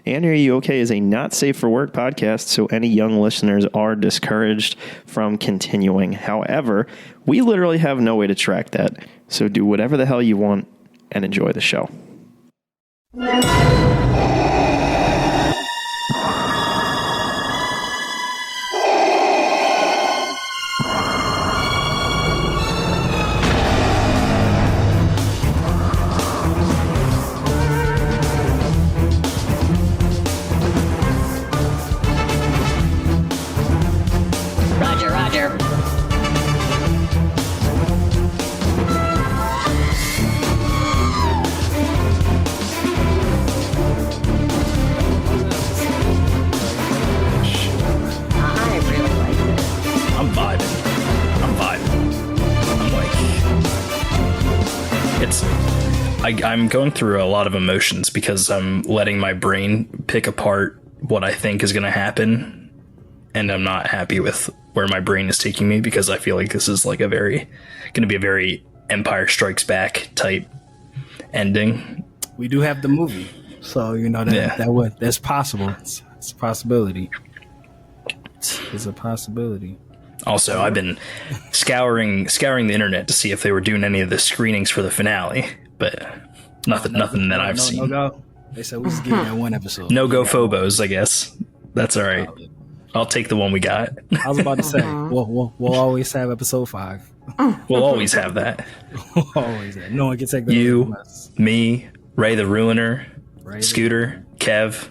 And Are You Okay is a not safe for work podcast, so any young listeners are discouraged from continuing. However, we literally have no way to track that. So do whatever the hell you want and enjoy the show. I'm going through a lot of emotions because I'm letting my brain pick apart what I think is going to happen, and I'm not happy with where my brain is taking me because I feel like this is like going to be a very Empire Strikes Back type ending. We do have the movie, so that's possible. It's a possibility. It's a possibility. Also, I've been scouring the internet to see if they were doing any of the screenings for the finale, but nothing that I've seen. No go. They said we just give that one episode. No go phobos, I guess. That's all right. I'll take the one we got. I was about to say, we'll always have episode 5. We'll always have that. Always have. No one can take that. You, me, Rae the Ruiner, Scooter, Kev,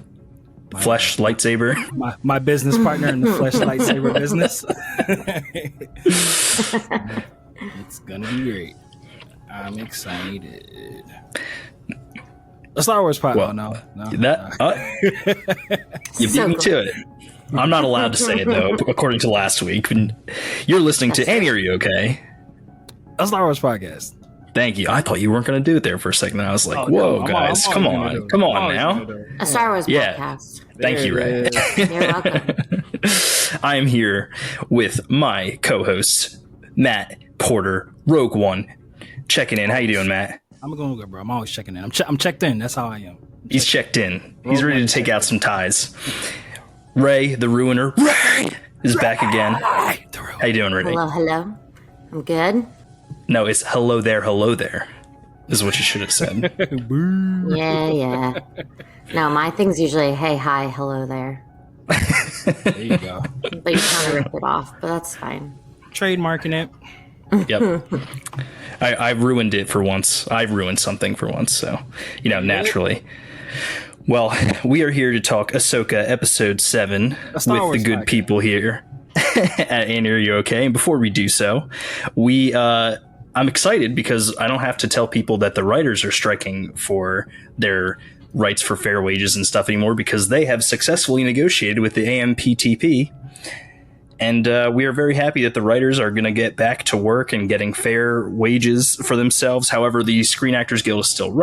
Flesh lightsaber. My business partner in the Flesh lightsaber business. It's gonna be great. I'm excited. A Star Wars part. Well, no. You beat me to it. I'm not allowed to say it though, according to last week. You're listening to And Are You Okay? A Star Wars podcast. Thank you. I thought you weren't going to do it there for a second. I was like, whoa, guys, come on now. A Star Wars podcast. Thank you, Rae. You're welcome. I am here with my co-hosts, Matt Porter, Rogue One, checking in. How you doing, Matt? I'm going good, bro. I'm always checking in. I'm checked in. That's how I am. He's checked in. He's ready to take out some ties. Rae the Ruiner is back again. How you doing, Rae? Hello. I'm good. No, it's hello there, is what you should have said. Yeah. No, my thing's usually, hey, hi, hello there. There you go. But you kind of ripped it off, but that's fine. Trademarking it. Yep. I ruined it for once. I've ruined something for once, so, naturally. Well, we are here to talk Ahsoka Episode 7 with the good people here at And Are You Okay? And before we do so, I'm excited because I don't have to tell people that the writers are striking for their rights for fair wages and stuff anymore because they have successfully negotiated with the AMPTP. And we are very happy that the writers are going to get back to work and getting fair wages for themselves. However, the Screen Actors Guild is still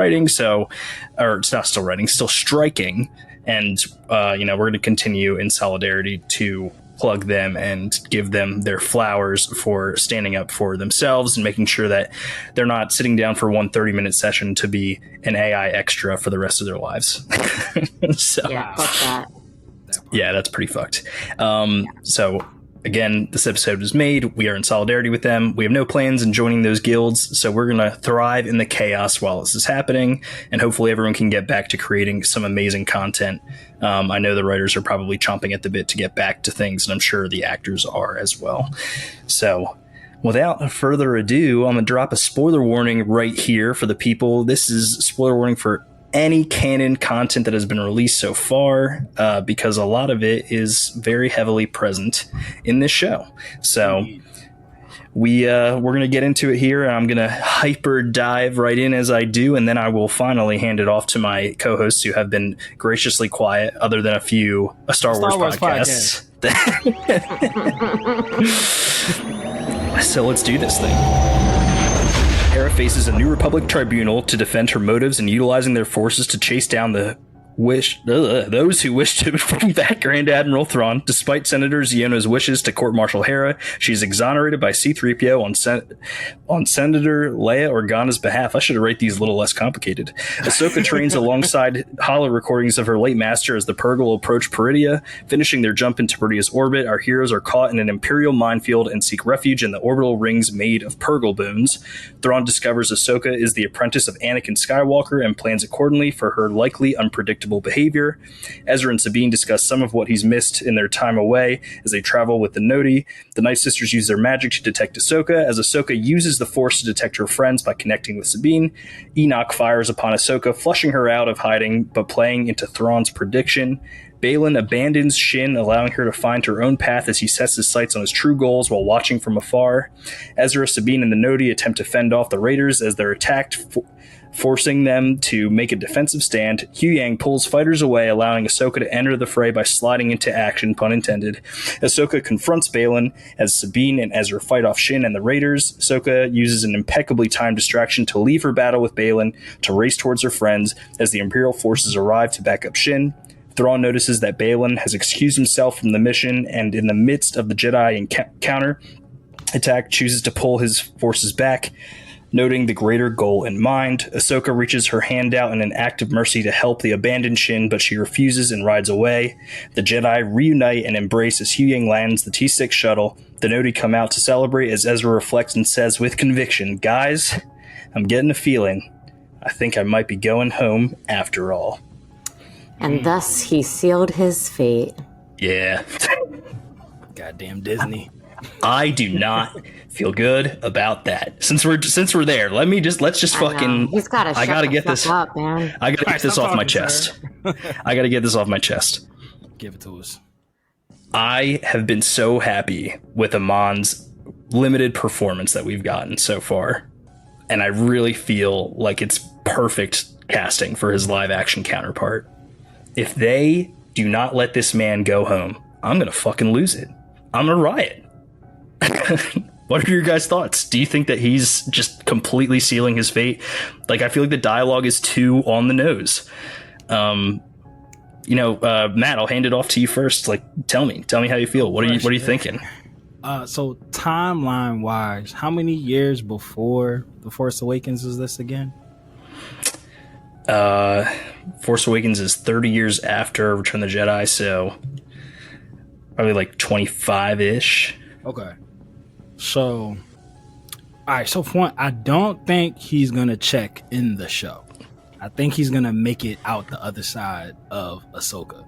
still striking. And, we're going to continue in solidarity to plug them and give them their flowers for standing up for themselves and making sure that they're not sitting down for one 30-minute session to be an AI extra for the rest of their lives. So, yeah, fuck that. Yeah, that's pretty fucked. So again, this episode was made. We are in solidarity with them. We have no plans in joining those guilds, so we're going to thrive in the chaos while this is happening, and hopefully everyone can get back to creating some amazing content. I know the writers are probably chomping at the bit to get back to things, and I'm sure the actors are as well. So without further ado, I'm going to drop a spoiler warning right here for the people. This is a spoiler warning for any canon content that has been released so far, because a lot of it is very heavily present in this show. So we're going to get into it here, and I'm going to hyper dive right in as I do, and then I will finally hand it off to my co-hosts who have been graciously quiet, other than a few Star Wars podcasts. So let's do this thing. Hera faces a New Republic tribunal to defend her motives and utilizing their forces to chase down the those who wish to bring back Grand Admiral Thrawn, despite Senator Xiono's wishes to Court Martial Hera, she's exonerated by C-3PO on Senator Leia Organa's behalf. I should have write these a little less complicated. Ahsoka trains alongside holo recordings of her late master as the Purgle approach Peridia. Finishing their jump into Peridia's orbit, our heroes are caught in an Imperial minefield and seek refuge in the orbital rings made of Purgle boons. Thrawn discovers Ahsoka is the apprentice of Anakin Skywalker and plans accordingly for her likely unpredictable behavior. Ezra and Sabine discuss some of what he's missed in their time away as they travel with the Noti. The Night Sisters use their magic to detect Ahsoka. As Ahsoka uses the Force to detect her friends by connecting with Sabine, Enoch fires upon Ahsoka, flushing her out of hiding, but playing into Thrawn's prediction. Baylan abandons Shin, allowing her to find her own path as he sets his sights on his true goals while watching from afar. Ezra, Sabine, and the Noti attempt to fend off the Raiders as they're attacked, forcing them to make a defensive stand. Huyang pulls fighters away, allowing Ahsoka to enter the fray by sliding into action, pun intended. Ahsoka confronts Baylan as Sabine and Ezra fight off Shin and the Raiders. Ahsoka uses an impeccably timed distraction to leave her battle with Baylan to race towards her friends as the Imperial forces arrive to back up Shin. Thrawn notices that Baylan has excused himself from the mission and in the midst of the Jedi counter attack chooses to pull his forces back. Noting the greater goal in mind, Ahsoka reaches her hand out in an act of mercy to help the abandoned Shin, but she refuses and rides away. The Jedi reunite and embrace as Huyang lands the T-6 shuttle. The Noti come out to celebrate as Ezra reflects and says with conviction, "Guys, I'm getting a feeling. I think I might be going home after all." And thus he sealed his fate. Yeah. Goddamn Disney. I do not feel good about that. Since we're there, let's just fucking. He's got to. I gotta get this up, man. I gotta get this off my chest. I gotta get this off my chest. Give it to us. I have been so happy with Aaand's limited performance that we've gotten so far, and I really feel like it's perfect casting for his live action counterpart. If they do not let this man go home, I'm gonna fucking lose it. I'm gonna riot. What are your guys' thoughts? Do you think that he's just completely sealing his fate? Like, I feel like the dialogue is too on the nose. Matt, I'll hand it off to you first. Like, tell me how you feel. What are you thinking? So timeline wise, how many years before The Force Awakens is this again? Force Awakens is 30 years after Return of the Jedi, so probably like 25-ish. Okay. So, all right. So, for one, I don't think he's going to check in the show. I think he's going to make it out the other side of Ahsoka.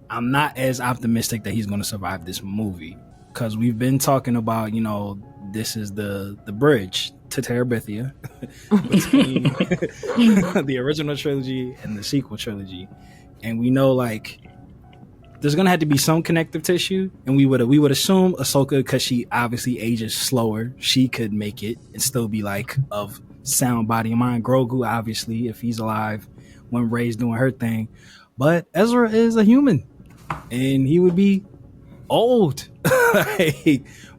I'm not as optimistic that he's going to survive this movie because we've been talking about, this is the bridge to Terabithia between the original trilogy and the sequel trilogy. And we know, like, there's gonna have to be some connective tissue, and we would assume Ahsoka, because she obviously ages slower, she could make it and still be like of sound body and mind. Grogu, obviously, if he's alive when Rey's doing her thing, but Ezra is a human, and he would be old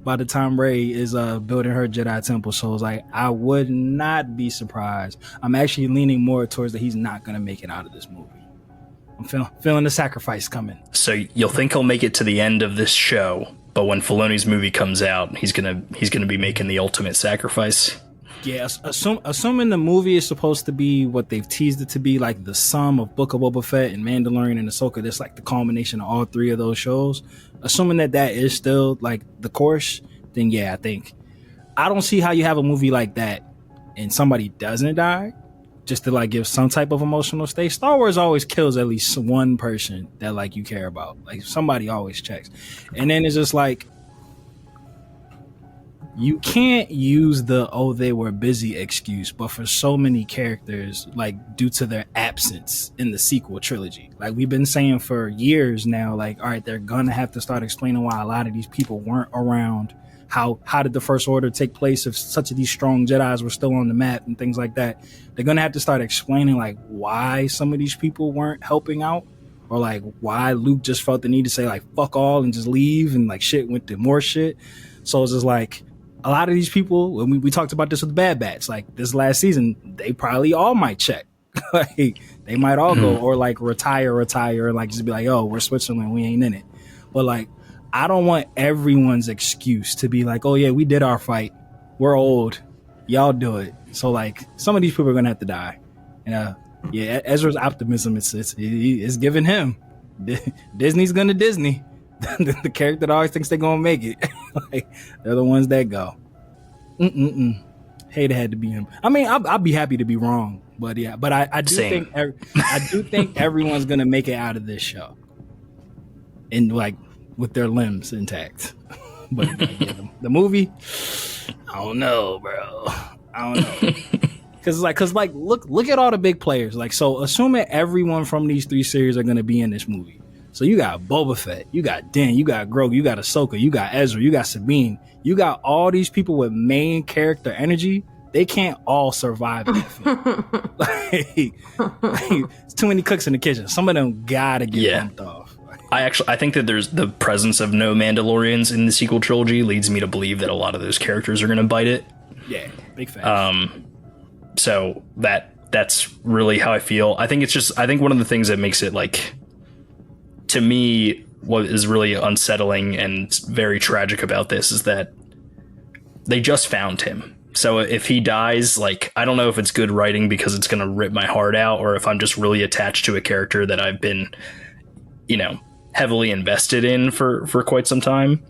by the time Rey is building her Jedi temple. So it's like I would not be surprised. I'm actually leaning more towards that he's not gonna make it out of this movie. I'm feeling the sacrifice coming. So you'll think he'll make it to the end of this show, but when Filoni's movie comes out, he's gonna be making the ultimate sacrifice. Yeah, assuming the movie is supposed to be what they've teased it to be, like the sum of Book of Boba Fett and Mandalorian and Ahsoka. That's like the culmination of all three of those shows. Assuming that is still like the course, then yeah, I don't see how you have a movie like that and somebody doesn't die. Just to like give some type of emotional stay. Star Wars always kills at least one person that like you care about. Like somebody always checks. And then it's just like you can't use the they were busy excuse, but for so many characters, like due to their absence in the sequel trilogy. Like we've been saying for years now, like, all right, they're gonna have to start explaining why a lot of these people weren't around. How did the First Order take place if such of these strong Jedis were still on the map and things like that? They're going to have to start explaining like why some of these people weren't helping out, or like why Luke just felt the need to say like fuck all and just leave, and like shit went to more shit. So it's just like a lot of these people, when we talked about this with the Bad Batch, like this last season, they probably all might check. Like They might all go, or like retire, and like just be like, oh, we're Switzerland, we ain't in it. But like, I don't want everyone's excuse to be like, oh yeah, we did our fight, we're old, y'all do it. So like, some of these people are gonna have to die. And yeah, Ezra's optimism, it's giving him. Disney's gonna Disney. The character that always thinks they're gonna make it. Like, they're the ones that go. Hate it had to be him. I mean, I'll be happy to be wrong, but yeah, but I do think everyone's gonna make it out of this show, and like with their limbs intact. But yeah, the movie, I don't know, bro. I don't know. Cause look at all the big players. Like, so assuming everyone from these 3 series are gonna be in this movie. So you got Boba Fett, you got Din, you got Grogu, you got Ahsoka, you got Ezra, you got Sabine, you got all these people with main character energy. They can't all survive that film. It's too many cooks in the kitchen. Some of them gotta get bumped off. I think that there's the presence of no Mandalorians in the sequel trilogy leads me to believe that a lot of those characters are going to bite it. Yeah, big fan. So that's really how I feel. I think one of the things that makes it, like, to me, what is really unsettling and very tragic about this is that they just found him. So if he dies, like, I don't know if it's good writing because it's going to rip my heart out, or if I'm just really attached to a character that I've been, heavily invested in for quite some time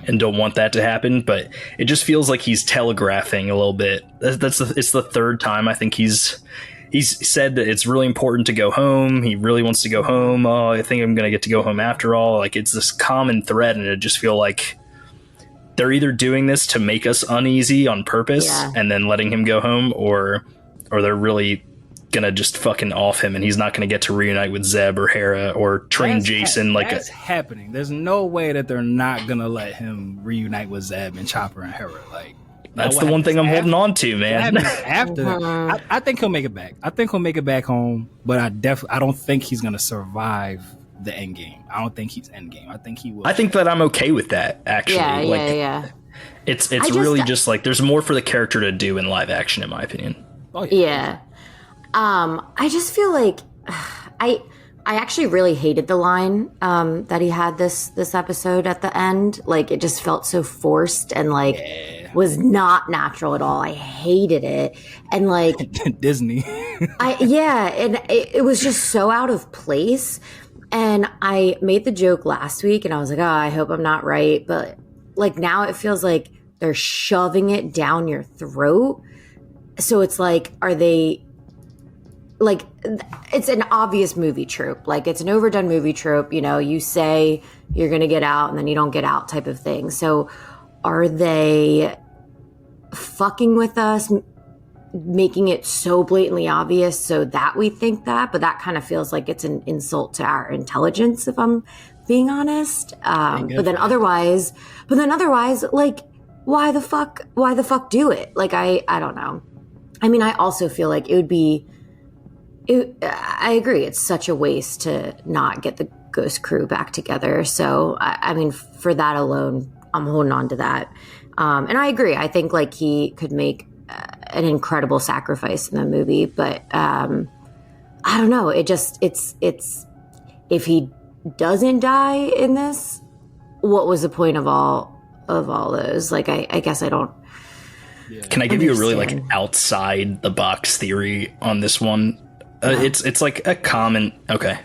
and don't want that to happen. But it just feels like he's telegraphing a little bit. It's the third time I think he's said that it's really important to go home. He really wants to go home. Oh, I think I'm going to get to go home after all. Like, it's this common thread, and it just feel like they're either doing this to make us uneasy on purpose and then letting him go home, or they're really gonna just fucking off him and he's not gonna get to reunite with Zeb or Hera or train Jason. That's happening. There's no way that they're not gonna let him reunite with Zeb and Chopper and Hera. Like, that's the one thing I'm holding on to, man. After that, I think he'll make it back. I think he'll make it back home, but I don't think he's gonna survive the end game. I don't think he's end game. I think he will. I think that I'm okay with that, actually. Yeah. It's really just like there's more for the character to do in live action, in my opinion. Oh, yeah. I just feel like I actually really hated the line that he had this episode at the end. Like, it just felt so forced and like was not natural at all. I hated it. And like Disney. And it was just so out of place. And I made the joke last week and I was like, oh, I hope I'm not right. But like, now it feels like they're shoving it down your throat. So it's like, are they like, it's an obvious movie trope. Like, it's an overdone movie trope. You say you're going to get out and then you don't get out type of thing. So are they fucking with us, making it so blatantly obvious so that we think that? But that kind of feels like it's an insult to our intelligence, if I'm being honest. But then otherwise, like, why the fuck do it? Like, I don't know. I mean, I also feel like I agree. It's such a waste to not get the Ghost crew back together. So, I mean, for that alone, I'm holding on to that. And I agree. I think like he could make an incredible sacrifice in the movie, but I don't know. It's if he doesn't die in this, what was the point of all those? Like, I guess I don't. Yeah. Can I give you a really like outside the box theory on this one? It's like a common. Okay,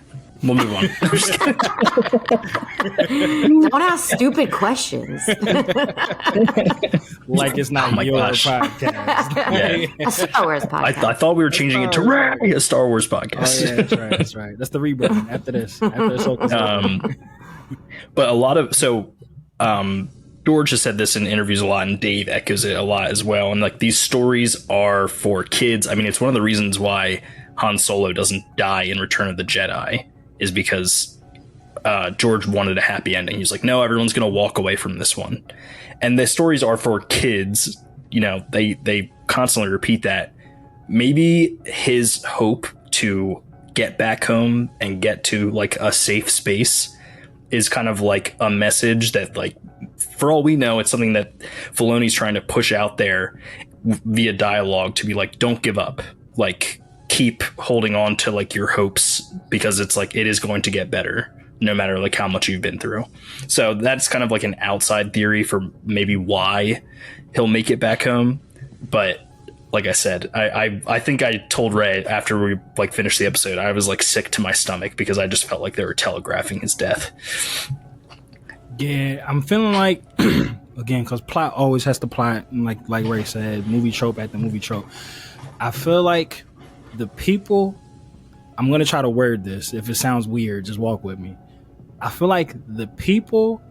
we'll move on. Don't ask stupid questions. Like it's not your podcast. A Star Wars podcast. I thought we were changing it to Rae, a Star Wars podcast. Oh, yeah, that's right. That's the rebrand after this. But a lot of George has said this in interviews a lot, and Dave echoes it a lot as well. And like, these stories are for kids. I mean, it's one of the reasons why Han Solo doesn't die in Return of the Jedi, is because George wanted a happy ending. He's like, no, everyone's going to walk away from this one. And the stories are for kids. They constantly repeat that. Maybe his hope to get back home and get to like a safe space is kind of like a message that, like, for all we know, it's something that Filoni's trying to push out there via dialogue to be like, don't give up. Like, keep holding on to like your hopes, because it's like it is going to get better no matter like how much you've been through. So that's kind of like an outside theory for maybe why he'll make it back home. But like I said, I think I told Rae after we like finished the episode, I was like sick to my stomach because I just felt like they were telegraphing his death. Yeah, I'm feeling like, again, because plot always has to plot, and like Rae said, movie trope after movie trope. I feel like the people, I'm going to try to word this. If it sounds weird, just walk with me. I feel like the people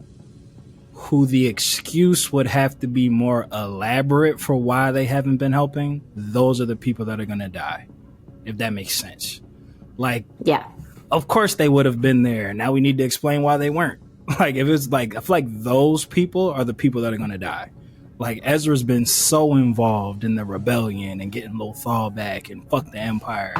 who the excuse would have to be more elaborate for why they haven't been helping, those are the people that are going to die, if that makes sense. Like, Yeah. of course they would have been there. Now we need to explain why they weren't. Like, if it's like, I feel like those people are the people that are going to die. Like, Ezra's been so involved in the rebellion and getting Lothal back and fuck the Empire.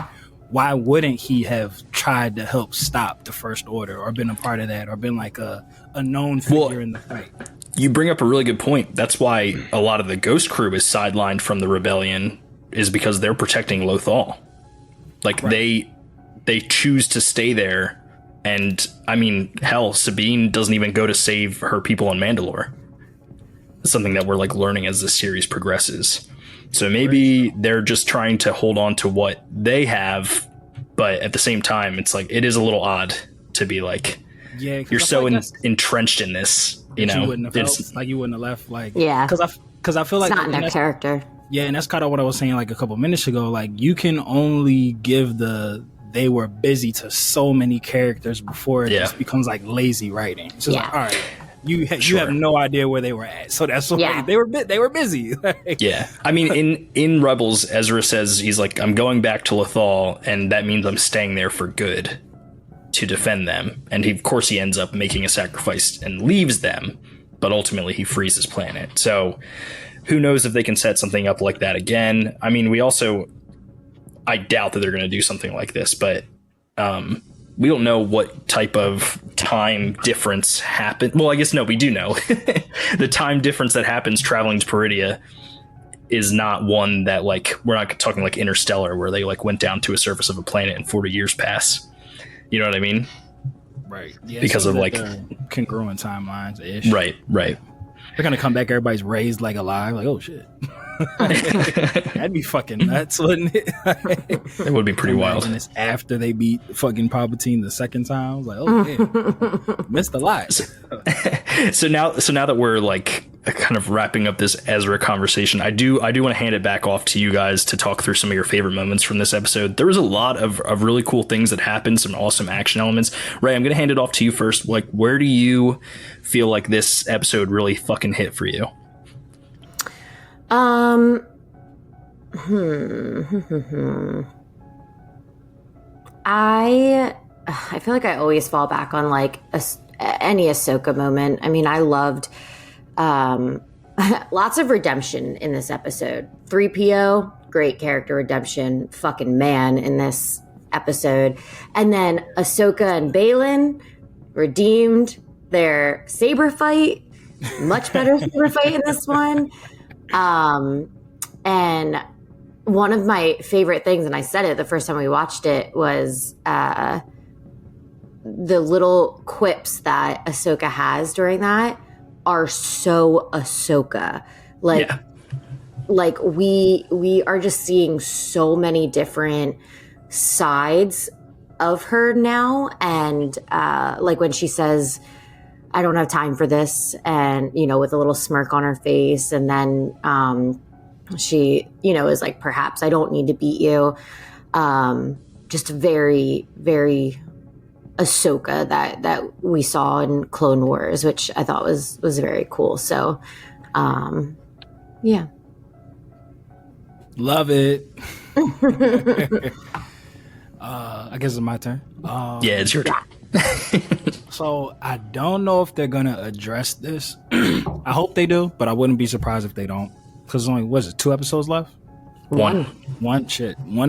Why wouldn't he have tried to help stop the First Order, or been a part of that, or been like a known figure in the fight? You bring up a really good point. That's why a lot of the Ghost Crew is sidelined from the rebellion, is because they're protecting Lothal. Like, right. They choose to stay there. And I mean, hell, Sabine doesn't even go to save her people on Mandalore. It's something that we're like learning as the series progresses. So maybe they're just trying to hold on to what they have, but at the same time, it's like it is a little odd to be like, yeah, you're so entrenched in this, you know. You wouldn't have felt, like you wouldn't have left, like, yeah, because I feel like it's not in their character. Yeah, and that's kind of what I was saying like a couple minutes ago. Like, you can only give they were busy to so many characters before it just becomes like lazy writing. It's just like, all right, you have no idea where they were at, so that's why they were busy. Yeah, I mean, in Rebels, Ezra says he's like, I'm going back to Lothal, and that means I'm staying there for good to defend them. And of course he ends up making a sacrifice and leaves them, but ultimately he frees his planet. So who knows if they can set something up like that again. I mean, I doubt that they're going to do something like this, but we don't know what type of time difference happened. Well, I guess no, we do know. The time difference that happens traveling to Peridia is not one that, like, we're not talking like Interstellar, where they like went down to a surface of a planet and 40 years pass. You know what I mean? Right. Yeah, because of like congruent timelines ish. Right. They're gonna come back, everybody's raised like alive, like, oh shit. That'd be fucking nuts, wouldn't it? It would be pretty wild. And it's after they beat fucking Palpatine the second time. I was like, oh yeah, missed a lot. So now that we're like kind of wrapping up this Ezra conversation, I do want to hand it back off to you guys to talk through some of your favorite moments from this episode. There was a lot of really cool things that happened, some awesome action elements. Rae, I'm gonna hand it off to you first. Like, where do you feel like this episode really fucking hit for you? I feel like I always fall back on like any Ahsoka moment. I mean, I loved lots of redemption in this episode. 3PO, great character redemption, fucking man in this episode. And then Ahsoka and Baylan redeemed their saber fight. Much better saber fight in this one. And one of my favorite things, and I said it the first time we watched it, was the little quips that Ahsoka has during that are so Ahsoka. Like we are just seeing so many different sides of her now. And like when she says, I don't have time for this, and, you know, with a little smirk on her face. And then she, you know, is like, perhaps I don't need to beat you. Just very, very Ahsoka that we saw in Clone Wars, which I thought was very cool. So, yeah. Love it. I guess it's my turn. Yeah, it's your turn. So I don't know if they're gonna address this. I hope they do, but I wouldn't be surprised if they don't. Because only, what is it, 2 episodes left? One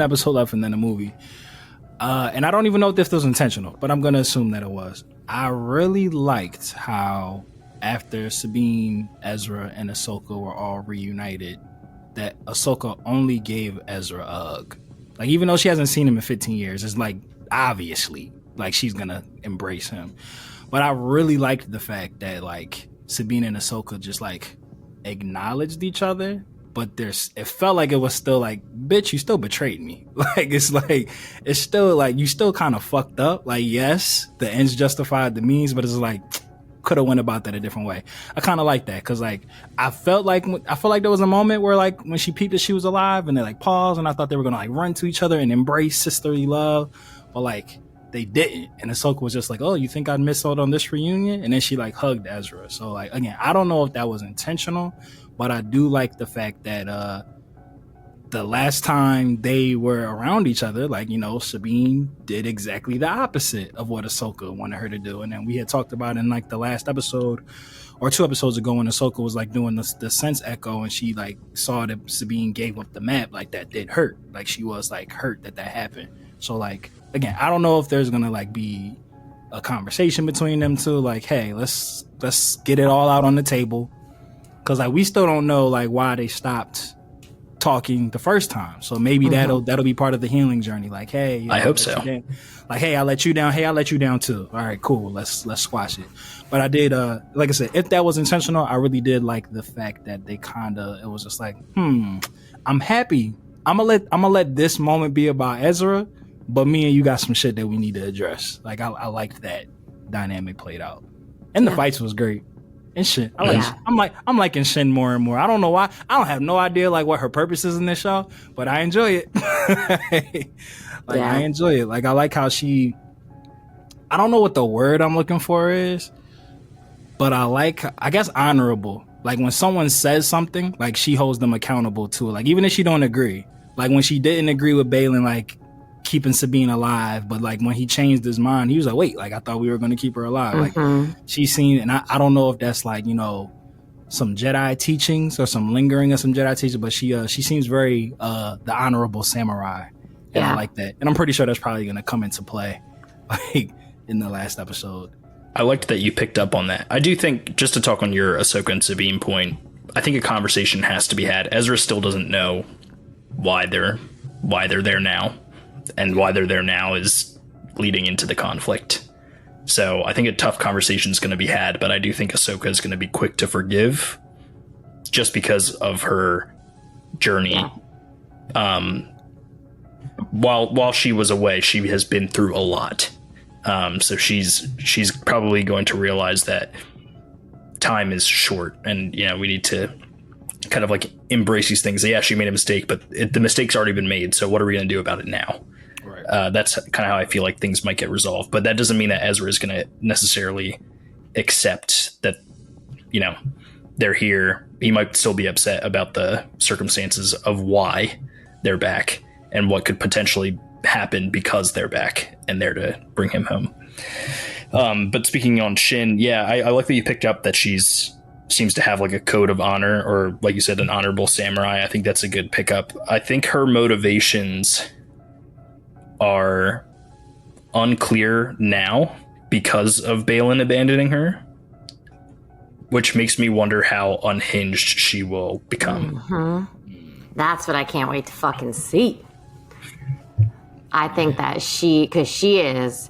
episode left and then a movie. And I don't even know if this was intentional, but I'm gonna assume that it was. I really liked how after Sabine, Ezra, and Ahsoka were all reunited, that Ahsoka only gave Ezra a hug. Like, even though she hasn't seen him in 15 years, it's like, obviously, like, she's gonna embrace him. But I really liked the fact that, like, Sabine and Ahsoka just, like, acknowledged each other, but it felt like it was still like, bitch, you still betrayed me. It's still like, you still kind of fucked up. Like, yes, the ends justified the means, but it's like, could have went about that a different way. I kind of like that, because, like, I felt like there was a moment where, like, when she peeped that she was alive, and they, like, paused, and I thought they were gonna, like, run to each other and embrace sisterly love, but, like, they didn't. And Ahsoka was just like, oh, you think I'd miss out on this reunion? And then she, like, hugged Ezra. So, like, again, I don't know if that was intentional, but I do like the fact that the last time they were around each other, like, you know, Sabine did exactly the opposite of what Ahsoka wanted her to do. And then we had talked about in, like, the last episode or 2 episodes ago, when Ahsoka was, like, doing the sense echo, and she, like, saw that Sabine gave up the map, like, that did hurt. Like, she was, like, hurt that happened. So, like, again, I don't know if there's gonna, like, be a conversation between them two, like, hey, let's get it all out on the table, because, like, we still don't know, like, why they stopped talking the first time. So maybe that'll be part of the healing journey. Like, hey, you know, I hope so. Like, hey, I let you down. Hey, I let you down too. All right, cool. Let's squash it. But I did, like I said, if that was intentional, I really did like the fact that they it was just like, I'm happy. I'm gonna let this moment be about Ezra, but me and you got some shit that we need to address. Like, I liked that dynamic played out, and the fights was great. And Shin, I'm liking Shin more and more. I don't know why. I don't have no idea, like, what her purpose is in this show, but I enjoy it. I enjoy it. Like, I like how I don't know what the word I'm looking for is, but I guess honorable. Like, when someone says something, like, she holds them accountable to it. Like, even if she don't agree. Like, when she didn't agree with Balin, like, keeping Sabine alive, but, like, when he changed his mind, he was like, wait, like, I thought we were going to keep her alive. Like, she's seen, and I don't know if that's, like, you know, some Jedi teachings or some lingering of some Jedi teachings, but she seems very the honorable samurai, and I like that. And I'm pretty sure that's probably going to come into play, like, in the last episode. I liked that you picked up on that. I do think, just to talk on your Ahsoka and Sabine point, I think a conversation has to be had. Ezra still doesn't know why they're there now. And why they're there now is leading into the conflict. So I think a tough conversation is going to be had, but I do think Ahsoka is going to be quick to forgive just because of her journey. While she was away, she has been through a lot. So she's probably going to realize that time is short, and, you know, we need to kind of, like, embrace these things. Yeah, she made a mistake, but the mistake's already been made. So what are we going to do about it now? Right. That's kind of how I feel like things might get resolved. But that doesn't mean that Ezra is going to necessarily accept that, you know, they're here. He might still be upset about the circumstances of why they're back and what could potentially happen because they're back and there to bring him home. But speaking on Shin, I like that you picked up that seems to have, like, a code of honor, or, like you said, an honorable samurai. I think that's a good pickup. I think her motivations are unclear now because of Balin abandoning her, which makes me wonder how unhinged she will become. That's what I can't wait to fucking see. I think that because she is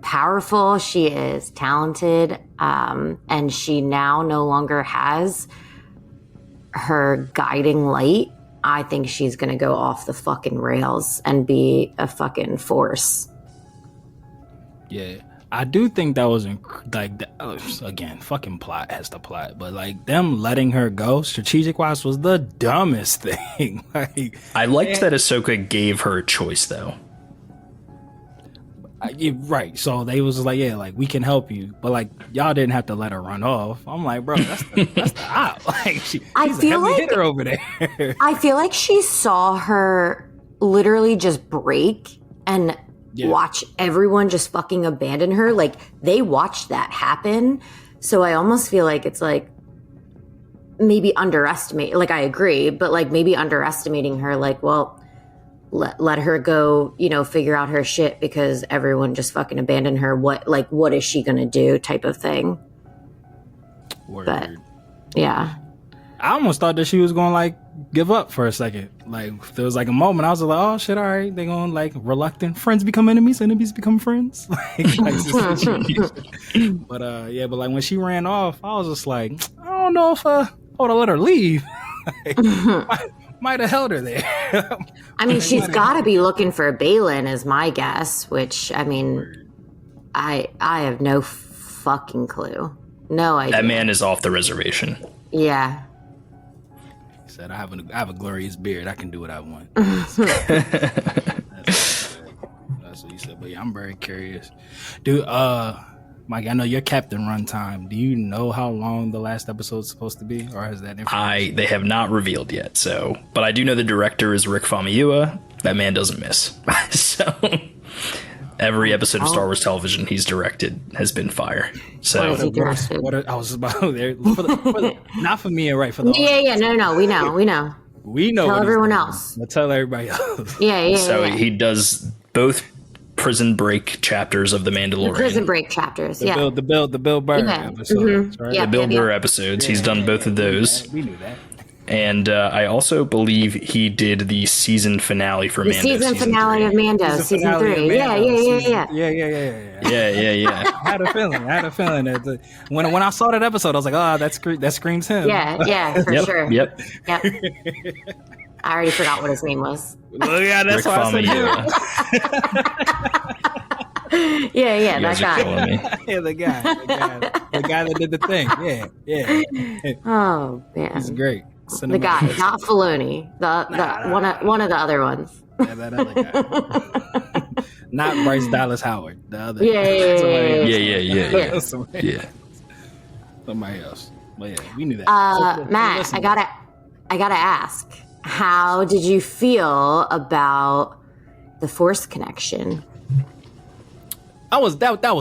powerful, she is talented, and she now no longer has her guiding light. I think she's going to go off the fucking rails and be a fucking force. Yeah, I do think that was again, fucking plot has the plot, but, like, them letting her go strategic wise was the dumbest thing. Like, I liked that Ahsoka gave her a choice, though. Right, so they was like, yeah, like, we can help you, but, like, y'all didn't have to let her run off. I'm like, bro, that's the op. Like, she's a heavy hitter over there. I feel like she saw her literally just break and watch everyone just fucking abandon her. Like, they watched that happen. So I almost feel like it's, like, maybe underestimate. Like, I agree, but, like, maybe underestimating her. Like, well, let her go, you know, figure out her shit because everyone just fucking abandoned her. What is she gonna do, type of thing. Word. But yeah, I almost thought that she was going to, like, give up for a second. Like there was like a moment I was like, oh shit, all right, they going like reluctant friends become enemies, enemies become friends. But but like when she ran off, I was just like, I don't know if I would have let her leave. Might have held her there. I mean, she's got to be looking for Balin, is my guess. Which I mean, I have no fucking clue. No idea. That man is off the reservation. Yeah. He said, I have a glorious beard. I can do what I want. That's what he said. But yeah, I'm very curious. Dude, Mike, I know your Captain runtime. Do you know how long the last episode's supposed to be? Or has that information? They have not revealed yet, so but I do know the director is Rick Famuyiwa. That man doesn't miss. So every episode of Star Wars television he's directed has been fire. So What is he directed? I was about there. Not for me, right? For the Yeah, no, we know. we know. Tell what he's everyone doing. else. But tell everybody else. Yeah. So yeah. he does both Prison Break chapters of The Mandalorian. Prison Break chapters. The Bill Burr episodes, right? Yeah. The Bill Burr episodes. He's done both of those. We knew that. And I also believe he did the season finale for The Mando. season finale of Mando, season 3. Yeah. I had a feeling that when I saw that episode, I was like, oh, that screams him. Yeah, for sure. Yep. I already forgot what his name was. Well, yeah, that's Rick why I said Famuyiwa. Yeah, You that guys are guy. killing me. yeah, the guy that did the thing. Yeah. Oh man, He's great. the guy, not Filoni, one of the other ones. Yeah, that other guy. Not Bryce Dallas Howard. The other. Yeah. Somebody else. But yeah, we knew that. Matt, I gotta ask, how did you feel about the Force connection? That was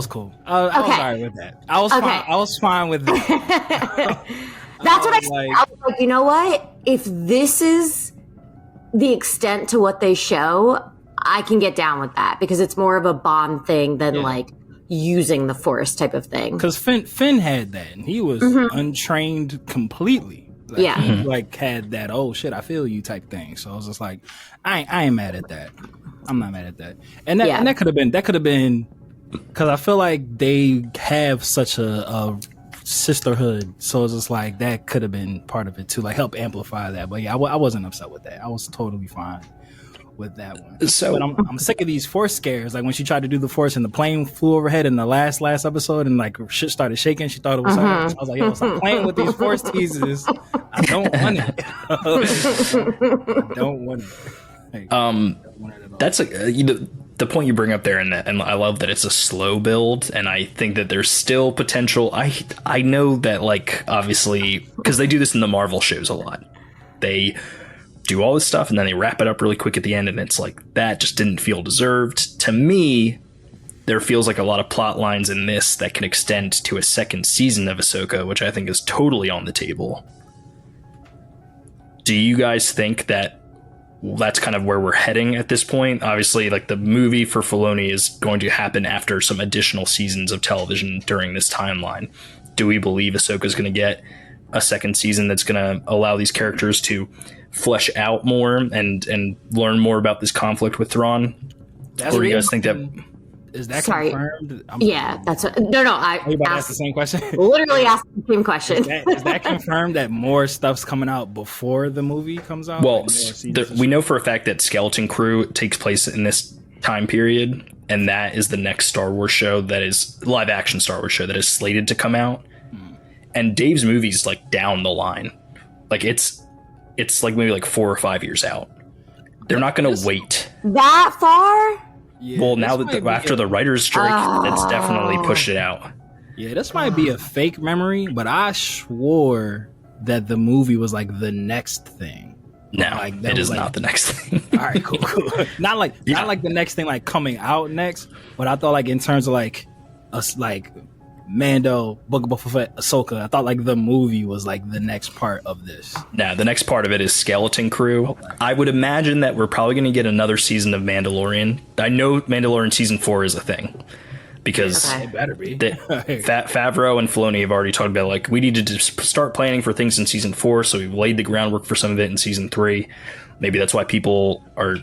cool. I was alright with that. I was fine with that. That's what I said. like- I was like, you know what? If this is the extent to what they show, I can get down with that because it's more of a Bond thing than like using the Force type of thing. Because Finn had that, and he was untrained completely. Like, he like had that oh shit I feel you type thing. So I was just like, I ain't mad at that. I'm not mad at that. And that could have been because I feel like they have such a sisterhood, so it's just like that could have been part of it too, like help amplify that. But yeah, I wasn't upset with that. I was totally fine with that one. So but I'm sick of these Force scares. Like when she tried to do the Force and the plane flew overhead in the last episode and like shit started shaking. She thought it was something. I was like, yo, stop playing with these Force teases. I don't want it. I don't want it. That's the point you bring up there, and I love that it's a slow build, and I think that there's still potential. I know that, like, obviously, because they do this in the Marvel shows a lot. They do all this stuff, and then they wrap it up really quick at the end, and it's like, that just didn't feel deserved. To me, there feels like a lot of plot lines in this that can extend to a second season of Ahsoka, which I think is totally on the table. Do you guys think that that's kind of where we're heading at this point? Obviously, like, the movie for Filoni is going to happen after some additional seasons of television during this timeline. Do we believe Ahsoka's going to get a second season that's going to allow these characters to flesh out more and learn more about this conflict with Thrawn? Or do you guys think that... Is that Sorry. confirmed? That's what, no. Are you about to ask the same question? Literally asked the same question. Is that confirmed that more stuff's coming out before the movie comes out? Well, Like we know for a fact that Skeleton Crew takes place in this time period, and that is the next Star Wars show that is live action Star Wars show that is slated to come out. And Dave's movie's like down the line. Like it's like maybe like 4 or 5 years out. They're not going to wait That far? Yeah, well, now that after the writer's strike, that's definitely pushed it out. Yeah, this might be a fake memory, but I swore that the movie was like the next thing. No, Like, it is not the next thing. All right, cool. Not like the next thing like coming out next, but I thought like in terms of like us like Mando, Book of Boba Fett, Ahsoka, I thought like the movie was like the next part of this. No, the next part of it is Skeleton Crew. I would imagine that we're probably going to get another season of Mandalorian. I know Mandalorian season 4 is a thing, because Okay. It better be. Favreau and Filoni have already talked about, like, we needed to start planning for things in season 4, so we've laid the groundwork for some of it in season 3. Maybe that's why people are,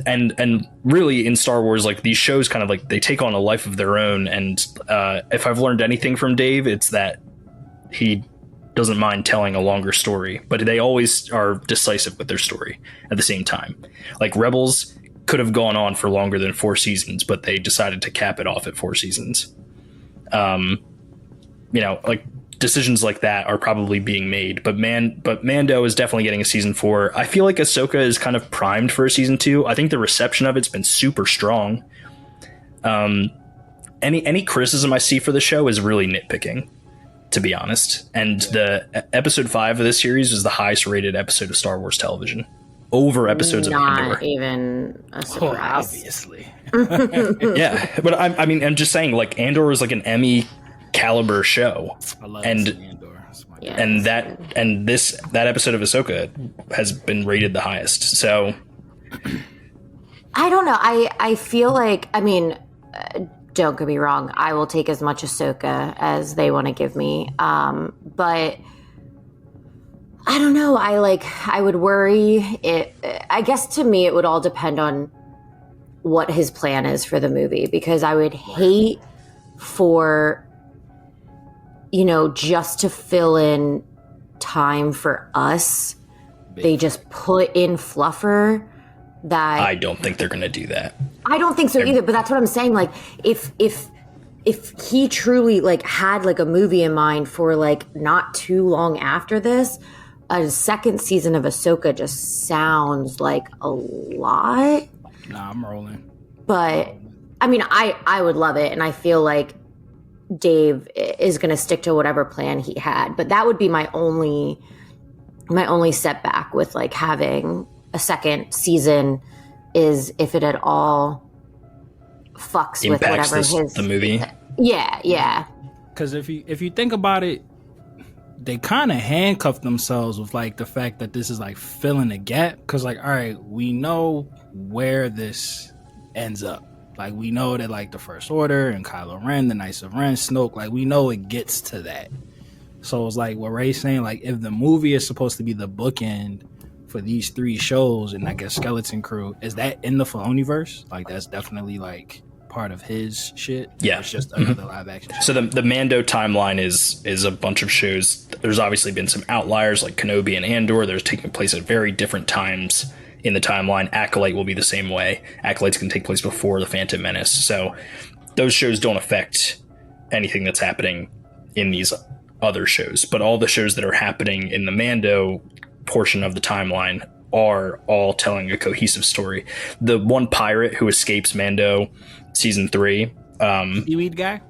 and really in Star Wars, like, these shows kind of like they take on a life of their own. And if I've learned anything from Dave, it's that he doesn't mind telling a longer story, but they always are decisive with their story at the same time. Like Rebels could have gone on for longer than 4 seasons, but they decided to cap it off at 4 seasons. Like decisions like that are probably being made, but Mando is definitely getting a season 4. I feel like Ahsoka is kind of primed for a season 2. I think the reception of it's been super strong. Any criticism I see for the show is really nitpicking, to be honest. And the episode 5 of this series is the highest rated episode of Star Wars television, over episodes of Andor. Not even a surprise. Obviously. Yeah, but I'm just saying, like, Andor is like an Emmy caliber show, I love and Andor. It's my Yeah. and that episode of Ahsoka has been rated the highest. So I don't know. I feel like, don't get me wrong, I will take as much Ahsoka as they want to give me. But I don't know. I would worry it. I guess to me, it would all depend on what his plan is for the movie, because I would hate for, just to fill in time for us, they just put in fluffer that I don't think they're going to do that. I don't think so either, but that's what I'm saying. Like, if he truly had a movie in mind for not too long after this, a second season of Ahsoka just sounds like a lot. Nah, I'm rolling. But I would love it, and I feel like Dave is going to stick to whatever plan he had. But that would be my only setback with having a second season, is if it at all fucks with Impacts whatever the movie. Yeah. Because if you think about it, they kind of handcuff themselves with the fact that this is filling a gap. Because all right, we know where this ends up. We know that the First Order and Kylo Ren, the Knights of Ren, Snoke, we know it gets to that. So it's what Ray's saying, if the movie is supposed to be the bookend for these 3 shows, and I guess Skeleton Crew, is that in the Filoniverse? That's definitely part of his shit. Yeah, it's just another live action show. So the Mando timeline is a bunch of shows. There's obviously been some outliers like Kenobi and Andor. They're taking place at very different times in the timeline. Acolyte will be the same way. Acolyte's can take place before the Phantom Menace. So those shows don't affect anything that's happening in these other shows. But all the shows that are happening in the Mando portion of the timeline are all telling a cohesive story. The one pirate who escapes Mando season 3, Seaweed guy?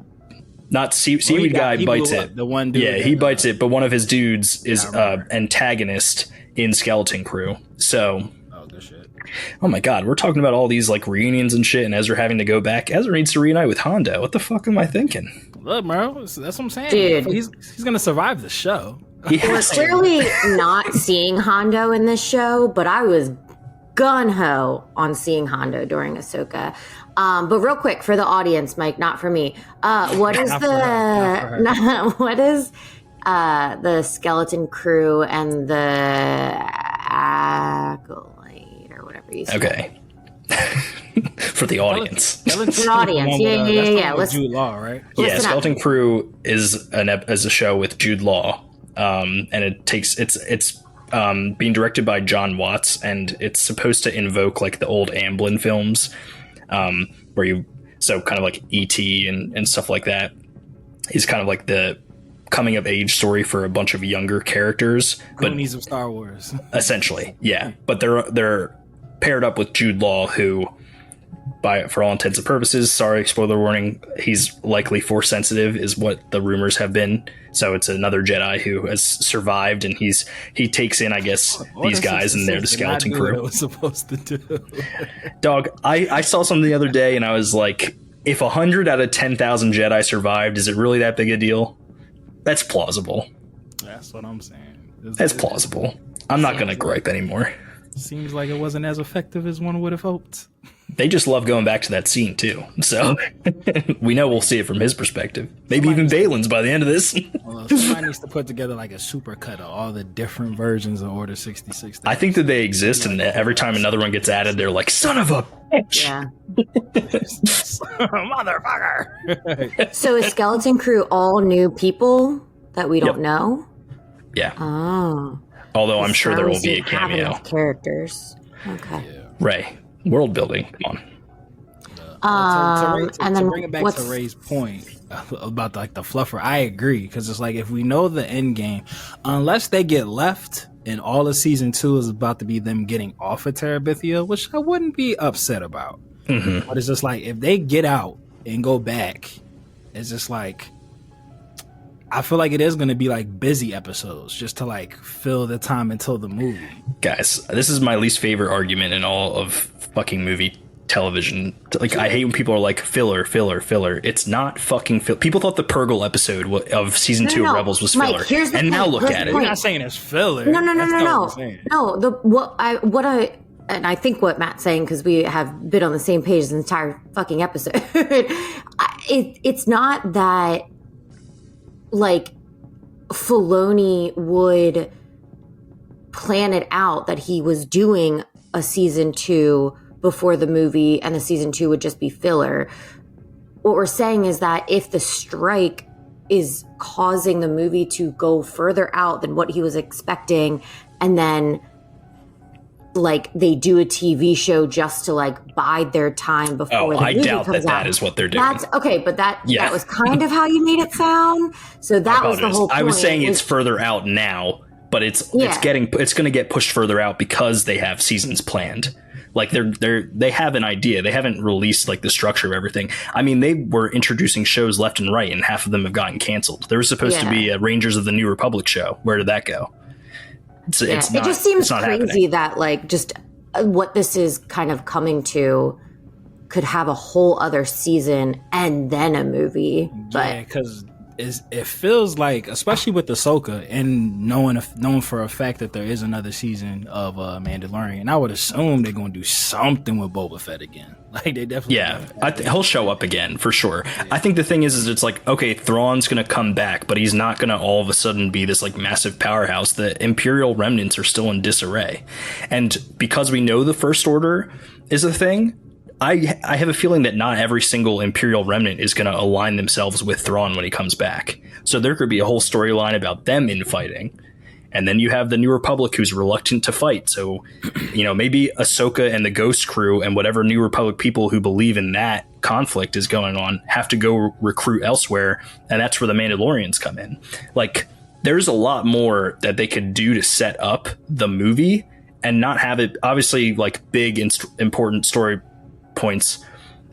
not seaweed guy he bites blew it. up. The one dude. Yeah, he bites it, but one of his dudes is remember. antagonist in Skeleton Crew. So, Oh, good shit. oh my god, we're talking about all these reunions and shit, and Ezra having to go back. Ezra needs to reunite with Hondo. What the fuck am I thinking? Look, bro, that's what I'm saying. Dude. He's gonna survive the show. We're clearly not seeing Hondo in this show, but I was gun-ho on seeing Hondo during Ahsoka. But real quick, for the audience, Mike, not for me. What is Not for her, not for her. what is the Skeleton Crew and the Acolyte, or whatever you say? Okay. For the audience. For the audience, yeah. Let's Jude Law, right? Yeah, Listen up. Skeleton Crew is a show with Jude Law, and it's being directed by John Watts, and it's supposed to invoke the old Amblin films, where kind of like E.T. and stuff like that. He's kind of the coming of age story for a bunch of younger characters, but Goonies of Star Wars. essentially, yeah. But they're paired up with Jude Law, who, for all intents and purposes, sorry, spoiler warning, he's likely Force sensitive, is what the rumors have been. So it's another Jedi who has survived, and he takes in, I guess, these guys, and they're the Skeleton Crew. What it was supposed to do. Dog, I saw something the other day, and I was like, if 100 out of 10,000 Jedi survived, is it really that big a deal? That's plausible. That's what I'm saying. That's plausible. I'm not going to gripe anymore. Seems like it wasn't as effective as one would have hoped. they just love going back to that scene too. So we know we'll see it from his perspective. Maybe even Balin's by the end of this. Well, somebody needs to put together like a super cut of all the different versions of Order 66. I think that they exist, and every time another one gets added, they're like, son of a bitch. Yeah. Motherfucker. So is Skeleton Crew all new people that we don't know? Yeah. Oh. Although I'm sure there will be a Star Wars didn't have cameo. enough characters. Okay. Yeah. Ray, world building. Come on. And then to bring it back to Ray's point about like the fluffer, I agree, because it's like if we know the end game, unless they get left and all of season 2 is about to be them getting off of Terabithia, which I wouldn't be upset about. Mm-hmm. But it's just like if they get out and go back, it's just like I feel like it is going to be like busy episodes just to like fill the time until the movie. Guys, this is my least favorite argument in all of fucking movie television. Like, I hate when people are like filler. It's not fucking filler. People thought the Purgle episode of season 2 of Rebels was filler, Mike, and now look at it. You're not saying it's filler. No. And I think what Matt's saying, because we have been on the same page the entire fucking episode, it's not that like Filoni would plan it out that he was doing a season 2 before the movie and the season 2 would just be filler. What we're saying is that if the strike is causing the movie to go further out than what he was expecting, and then like they do a TV show just to like bide their time before the movie I doubt comes that out. that is what they're doing. That's okay, but that was kind of how you made it sound. So that was the whole point. I was saying it's further out now, but it's going to get pushed further out because they have seasons planned. Like they have an idea. They haven't released like the structure of everything. I mean, they were introducing shows left and right, and half of them have gotten canceled. There was supposed to be a Rangers of the New Republic show. Where did that go? It just seems crazy happening. that like just what this is kind of coming to could have a whole other season and then a movie. Yeah, because it feels like, especially with Ahsoka and knowing for a fact that there is another season of Mandalorian, I would assume they're going to do something with Boba Fett again. Like they definitely, he'll show up again for sure. Yeah. I think the thing is it's like, okay, Thrawn's going to come back, but he's not going to all of a sudden be this like massive powerhouse. The Imperial remnants are still in disarray, and because we know the First Order is a thing, I have a feeling that not every single Imperial remnant is going to align themselves with Thrawn when he comes back. So there could be a whole storyline about them infighting. And then you have the New Republic who's reluctant to fight. So, maybe Ahsoka and the Ghost Crew and whatever New Republic people who believe in that conflict is going on have to go recruit elsewhere. And that's where the Mandalorians come in. Like, there's a lot more that they could do to set up the movie and not have it, obviously, like big, important story points.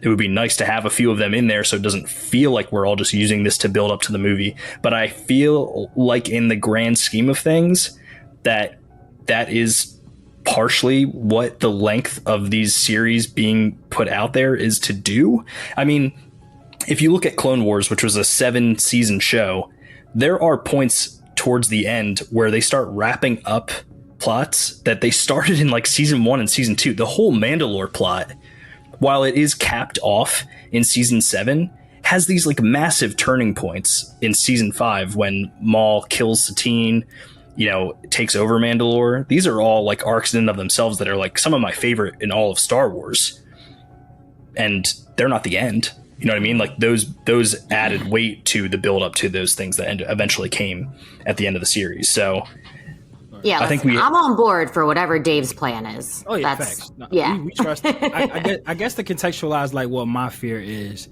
It would be nice to have a few of them in there so it doesn't feel like we're all just using this to build up to the movie. But I feel like in the grand scheme of things that is partially what the length of these series being put out there is to do. I mean, if you look at Clone Wars, which was a 7-season show, there are points towards the end where they start wrapping up plots that they started in like season 1 and season 2. The whole Mandalore plot, while it is capped off in season 7, has these like massive turning points in season 5 when Maul kills Satine, takes over Mandalore. These are all like arcs in and of themselves that are like some of my favorite in all of Star Wars. And they're not the end. You know what I mean? Like those added weight to the build up to those things that eventually came at the end of the series. So yeah, I'm on board for whatever Dave's plan is. Oh yeah, facts. No, we trust. I guess to contextualize like what my fear is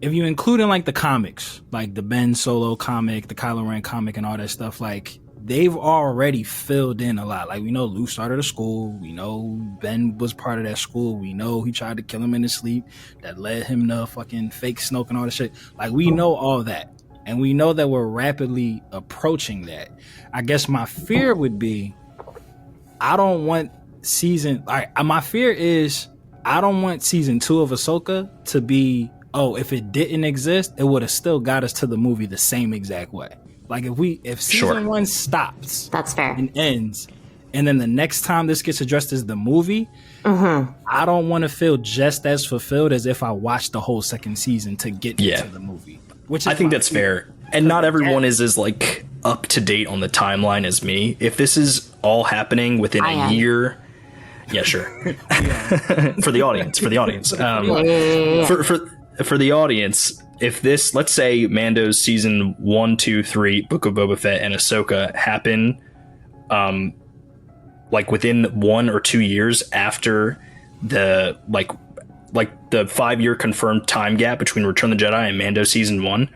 if you include in like the comics, like the Ben Solo comic, the Kylo Ren comic, and all that stuff, like they've already filled in a lot. Like we know Luke started a school, we know Ben was part of that school, we know he tried to kill him in his sleep, that led him to fucking fake Snoke and all that shit. Like we know all that. And we know that we're rapidly approaching that. I guess my fear would be, I don't want season 2 of Ahsoka to be, if it didn't exist, it would have still got us to the movie the same exact way. Like if season 1 stops, that's fair, and ends, and then the next time this gets addressed is the movie, I don't want to feel just as fulfilled as if I watched the whole second season to get into the movie. Which is I think that's fair. And not everyone is as like up to date on the timeline as me. If this is all happening within a year, yeah, sure. For the audience, for the audience, for the audience, if this, let's say Mando's season 1, 2, 3, Book of Boba Fett and Ahsoka happen, like within 1 or 2 years after the like the 5-year confirmed time gap between Return of the Jedi and Mando season 1,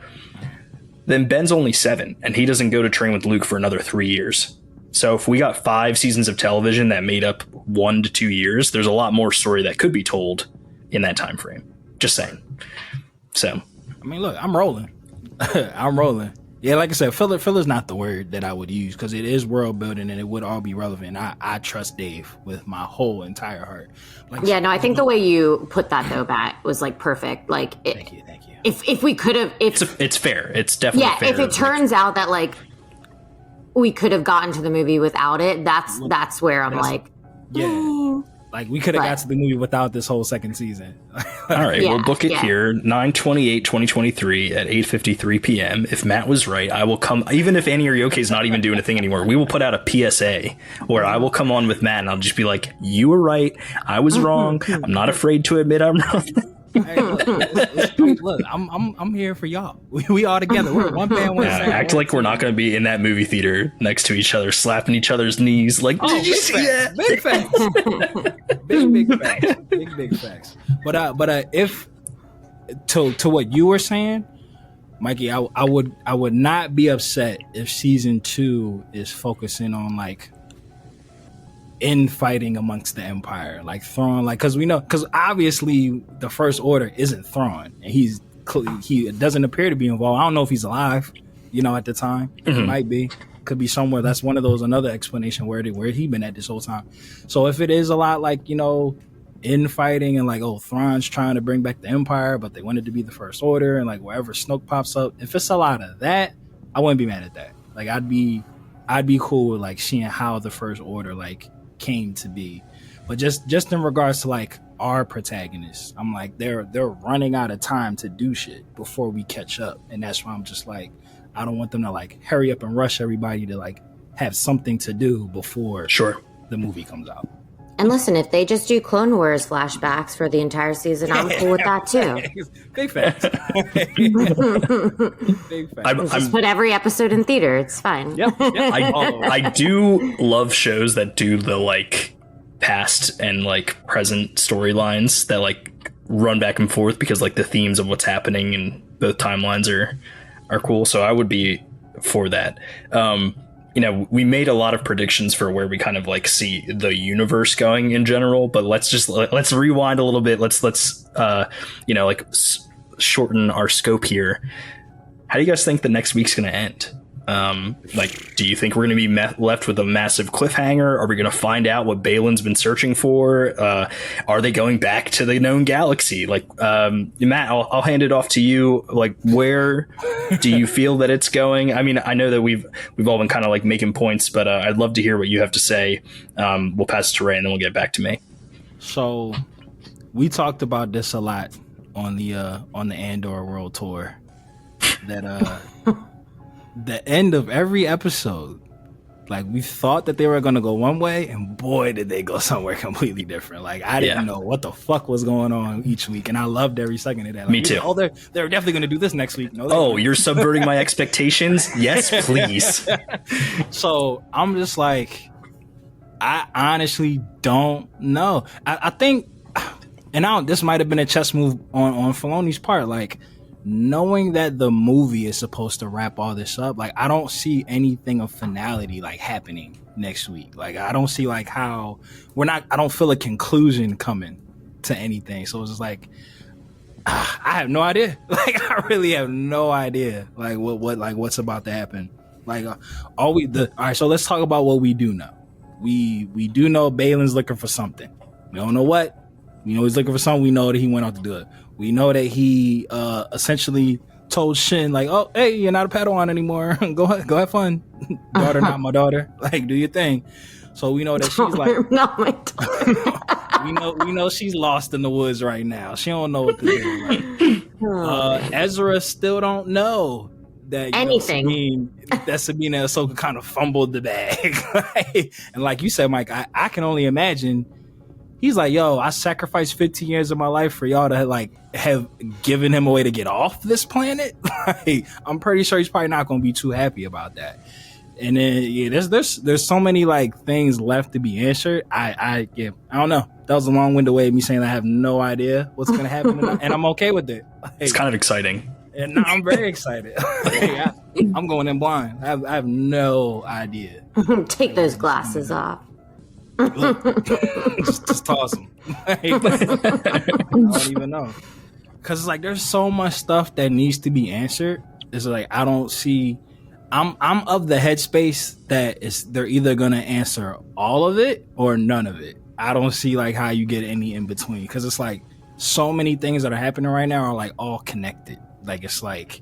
then Ben's only 7 and he doesn't go to train with Luke for another 3 years. So if we got 5 seasons of television that made up 1 to 2 years, there's a lot more story that could be told in that time frame. Just saying. So, I mean, look, I'm rolling. I'm rolling. Yeah, like I said, filler's not the word that I would use because it is world building and it would all be relevant. I trust Dave with my whole entire heart. Like, yeah, no, I think the way you put that though, Matt, was like perfect. Like, thank you. If we could have, it's fair. It's definitely fair. If it turns out that like we could have gotten to the movie without it, that's where I'm like, like we could have got to the movie without this whole second season. All right, we'll book it here, 9/28/2023 at 8:53 p.m. If Matt was right, I will come. Even if Annie Arioke is not even doing a thing anymore, we will put out a PSA where I will come on with Matt and I'll just be like, "You were right. I was wrong. I'm not afraid to admit I'm wrong." Hey, look, I'm here for y'all. We all together. We're one band, one sound. Act like we're not going to be in that movie theater next to each other, slapping each other's knees. Like, did you see that? Big facts. big facts. Big facts. But if to what you were saying, Mikey, I would not be upset if season 2 is focusing on like infighting amongst the Empire, like Thrawn, like because obviously the First Order isn't Thrawn, and he doesn't appear to be involved. I don't know if he's alive, at the time. He might be, could be somewhere. That's one of those another explanation where he been at this whole time. So if it is a lot like infighting and like Thrawn's trying to bring back the Empire, but they wanted to be the First Order, and like wherever Snoke pops up, if it's a lot of that, I wouldn't be mad at that. Like I'd be cool with like seeing how the First Order like came to be. But just in regards to like our protagonists, I'm like they're running out of time to do shit before we catch up, and that's why I'm just like, I don't want them to like hurry up and rush everybody to like have something to do before the movie comes out. And listen, if they just do Clone Wars flashbacks for the entire season, I'm cool with that too. Big facts. Big facts. Just put every episode in theater. It's fine. Yep. I do love shows that do the like past and like present storylines that like run back and forth, because like the themes of what's happening in both timelines are cool. So I would be for that. We made a lot of predictions for where we kind of like see the universe going in general, but let's rewind a little bit. Let's shorten our scope here. How do you guys think the next week's going to end? Do you think we're going to be left with a massive cliffhanger? Are we going to find out what Balin's been searching for? Are they going back to the known galaxy? Like, Matt, I'll hand it off to you. Like, where do you feel that it's going? I mean, I know that we've all been kind of like making points, but I'd love to hear what you have to say. We'll pass it to Rae and then we'll get back to me. So we talked about this a lot on the Andor World Tour. That the end of every episode, like we thought that they were going to go one way, and boy, did they go somewhere completely different. Like I didn't know what the fuck was going on each week, and I loved every second of that. Like, Me too. They're definitely going to do this next week. No, you're subverting my expectations? Yes, please. So I'm just like, I honestly don't know. I think, and this might have been a chess move on Filoni's part, like, knowing that the movie is supposed to wrap all this up, like I don't see anything of finality like happening next week. Like I don't see like how I don't feel a conclusion coming to anything. So it's just like I have no idea. Like I really have no idea like what's about to happen. Like all right, so let's talk about what we do know. We do know Balin's looking for something. We don't know what. We know he's looking for something. We know that he went out to do it. We know that he essentially told Shin, like, oh, hey, you're not a Padawan anymore. Go have fun. Daughter, not my daughter. Like, do your thing. So we know that she's like... not my daughter. we know she's lost in the woods right now. She don't know what to do. Ezra still don't know that anything. Sabine and Ahsoka kind of fumbled the bag. And like you said, Mike, I can only imagine. He's like, yo, I sacrificed 15 years of my life for y'all to like have given him a way to get off this planet. Like, I'm pretty sure he's probably not going to be too happy about that. And then there's so many like things left to be answered. I don't know. That was a long-winded way of me saying I have no idea what's going to happen, and I'm okay with it. Like, it's kind of exciting. And now I'm very excited. I'm going in blind. I have no idea. Take those glasses off. Look, just toss them. I don't even know, because it's like there's so much stuff that needs to be answered. It's like I don't see. I'm of the headspace that they're either gonna answer all of it or none of it. I don't see like how you get any in between, because it's like so many things that are happening right now are like all connected. Like it's like,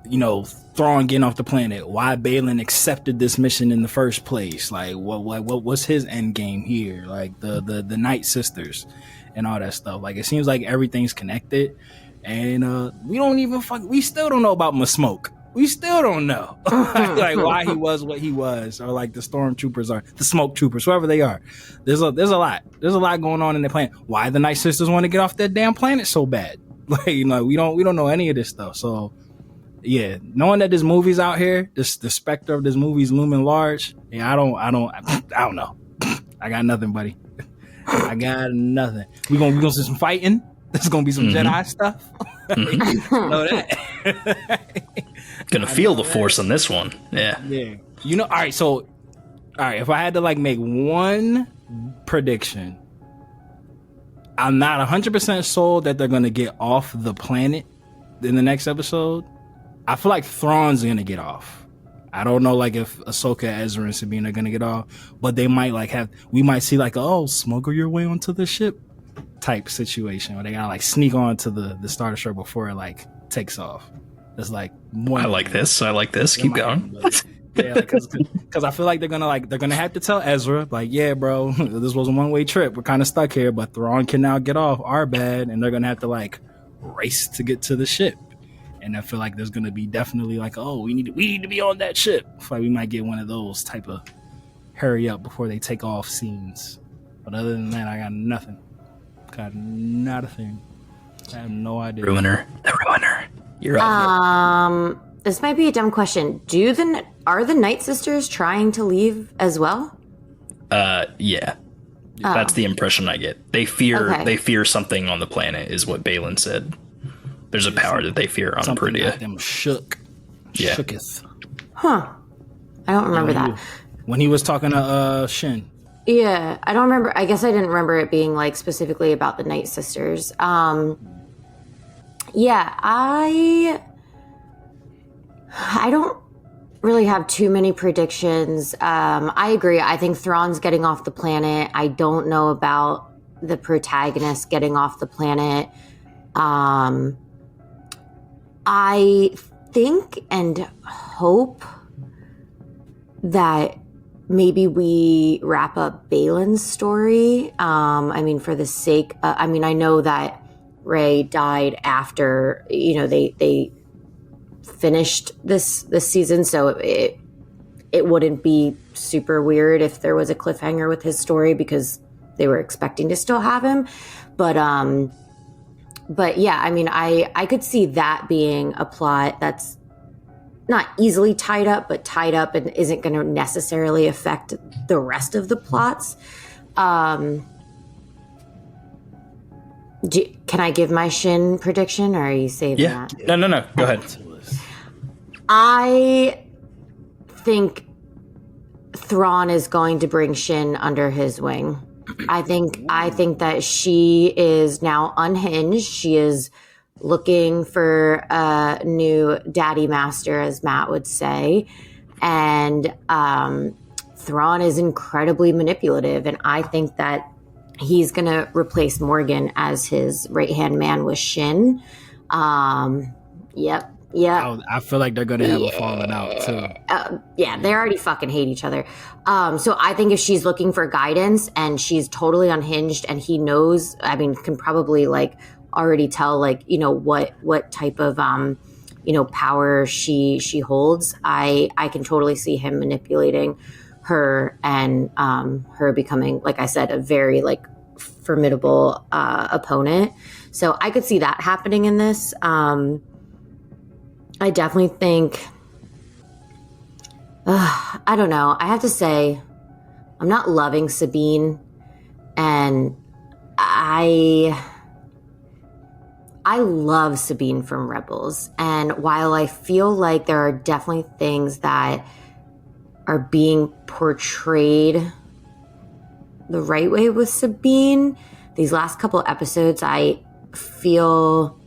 Thrawn getting off the planet, why Balin accepted this mission in the first place, like what was his end game here, like the Night Sisters and all that stuff. Like it seems like everything's connected, and we still don't know about Smoke. We still don't know like why he was what he was, or like the stormtroopers are the smoke troopers, whoever they are. There's a lot going on in the planet. Why the Night Sisters want to get off that damn planet so bad? Like we don't know any of this stuff. So yeah, knowing that this movie's out here, the specter of this movie's looming large. Yeah, I don't know. I got nothing, buddy. I got nothing. We gonna see some fighting. There's gonna be some Jedi stuff. Know that. Gonna feel the Force on this one. Yeah. All right. So, if I had to like make one prediction, I'm not 100% sold that they're gonna get off the planet in the next episode. I feel like Thrawn's gonna get off. I don't know like if Ahsoka, Ezra, and Sabine are gonna get off, but they might we might see like smuggle your way onto the ship type situation where they gotta like sneak onto the Star Destroyer before it like takes off. It's like I like this. Keep going. Yeah, because I feel like they're gonna have to tell Ezra like, yeah, bro, this was a one-way trip. We're kind of stuck here, but Thrawn can now get off. Our bad, and they're gonna have to like race to get to the ship. And I feel like there's gonna be definitely like, we need to be on that ship. I feel like we might get one of those type of hurry up before they take off scenes. But other than that, I got nothing. Got not a thing. I have no idea. The Ruiner. You're up. This might be a dumb question. Are the Night Sisters trying to leave as well? Yeah. That's the impression I get. They fear something on the planet, is what Balin said. There's a power that they fear on Peridea. Them shook. Yeah. Shooketh. Huh. I don't remember that. When he was talking to Shin. Yeah, I don't remember. I guess I didn't remember it being like specifically about the Night Sisters. Yeah, I don't really have too many predictions. I agree. I think Thrawn's getting off the planet. I don't know about the protagonist getting off the planet. I think and hope that maybe we wrap up Balin's story. For the sake, I know that Rae died after, they finished this season, so it wouldn't be super weird if there was a cliffhanger with his story because they were expecting to still have him. But yeah, I could see that being a plot that's not easily tied up, but tied up and isn't going to necessarily affect the rest of the plots. Can I give my Shin prediction, or are you saving that? No. Go ahead. I think Thrawn is going to bring Shin under his wing. I think that she is now unhinged. She is looking for a new daddy master, as Matt would say. And Thrawn is incredibly manipulative. And I think that he's going to replace Morgan as his right-hand man with Shin. Yep. Yeah. I feel like they're gonna have a falling out too. Yeah, they already fucking hate each other. So I think if she's looking for guidance and she's totally unhinged and he knows, I mean, can probably like already tell like, you know, what type of you know, power she holds. I can totally see him manipulating her and her becoming, like I said, a very like formidable opponent. So I could see that happening in this. I definitely think, I don't know. I have to say, I'm not loving Sabine, and I love Sabine from Rebels. And while I feel like there are definitely things that are being portrayed the right way with Sabine, these last couple episodes, I feel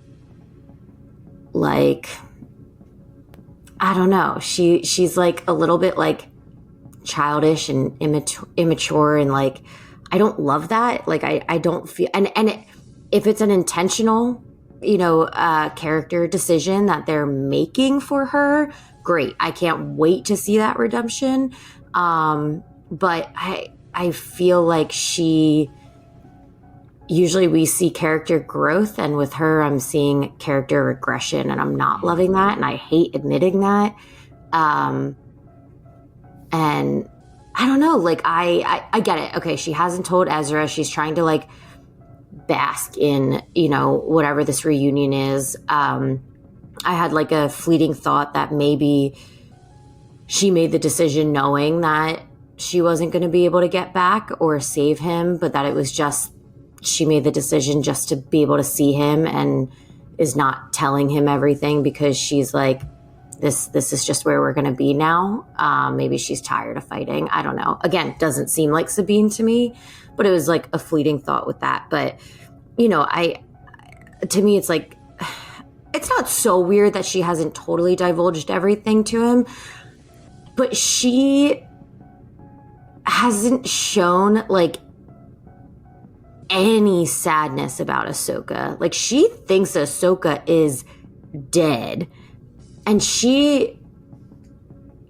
like, I don't know. She's like a little bit like childish and immature, and like I don't love that. Like I don't feel if it's an intentional, you know, character decision that they're making for her, great. I can't wait to see that redemption. But I feel like usually we see character growth, and with her, I'm seeing character regression, and I'm not loving that, and I hate admitting that. And I don't know, like I get it. Okay, she hasn't told Ezra. She's trying to like bask in, you know, whatever this reunion is. I had like a fleeting thought that maybe she made the decision knowing that she wasn't going to be able to get back or save him, but that it was just she made the decision just to be able to see him and is not telling him everything because she's like, this is just where we're going to be now. Maybe she's tired of fighting. I don't know. Again, doesn't seem like Sabine to me, but it was like a fleeting thought with that. But, you know, to me, it's like, it's not so weird that she hasn't totally divulged everything to him, but she hasn't shown like any sadness about Ahsoka. Like, she thinks Ahsoka is dead, and she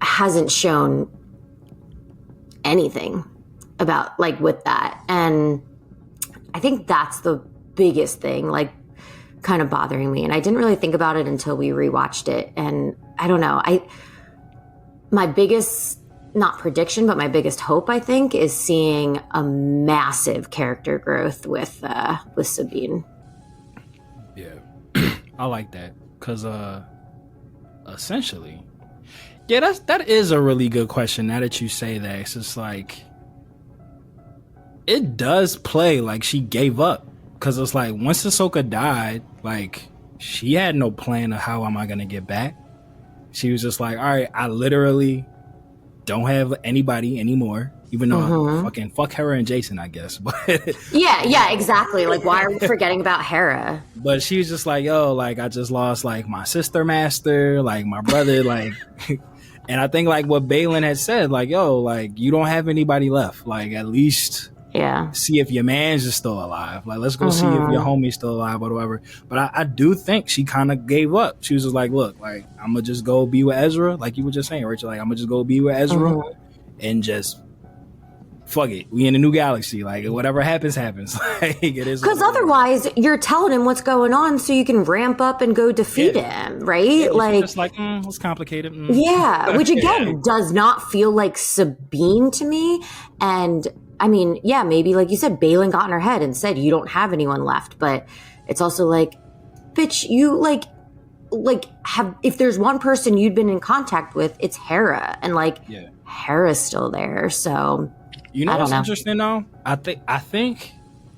hasn't shown anything about like with that. And I think that's the biggest thing, like kind of bothering me. And I didn't really think about it until we rewatched it. And I don't know. My biggest, not prediction, but my biggest hope, I think, is seeing a massive character growth with Sabine. Yeah, I like that because essentially, yeah, that is a really good question. Now that you say that, it's just like it does play like she gave up because it's like once Ahsoka died, like she had no plan of how am I gonna get back. She was just like, all right, I literally don't have anybody anymore, even though I fucking fuck Hera and Jason, I guess. But yeah, exactly. Like, why are we forgetting about Hera? But she was just like, yo, like I just lost like my sister master, like my brother, like, and I think like what Balin had said, like, yo, like you don't have anybody left. Like at least see if your man's is still alive. Like let's go see if your homie's still alive or whatever. But I do think she kind of gave up. She was just like, look, like I'm gonna just go be with Ezra, like you were just saying, Rachel. Like I'm gonna just go be with Ezra and just fuck it. We in a new galaxy. Like whatever happens. Like it is. Because otherwise, you're telling him what's going on so you can ramp up and go defeat him, right? Yeah, like just like it's complicated. Yeah, which again does not feel like Sabine to me. And I mean, yeah, maybe like you said, Balin got in her head and said you don't have anyone left, but it's also like, bitch, you like have, if there's one person you'd been in contact with, it's Hera, and like Hera's still there. So you know what's interesting though? I think,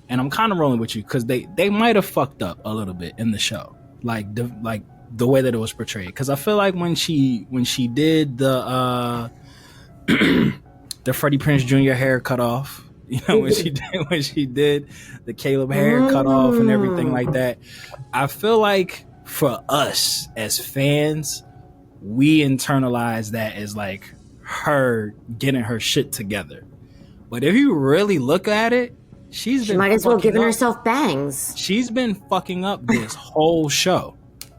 and I'm kind of rolling with you because they might have fucked up a little bit in the show, like the way that it was portrayed. Because I feel like when she did the the Freddie Prinze Jr. hair cut off, you know, when she did the Caleb hair cut off and everything like that, I feel like for us as fans, we internalize that as like her getting her shit together. But if you really look at it, she might as well giving herself bangs. She's been fucking up this whole show.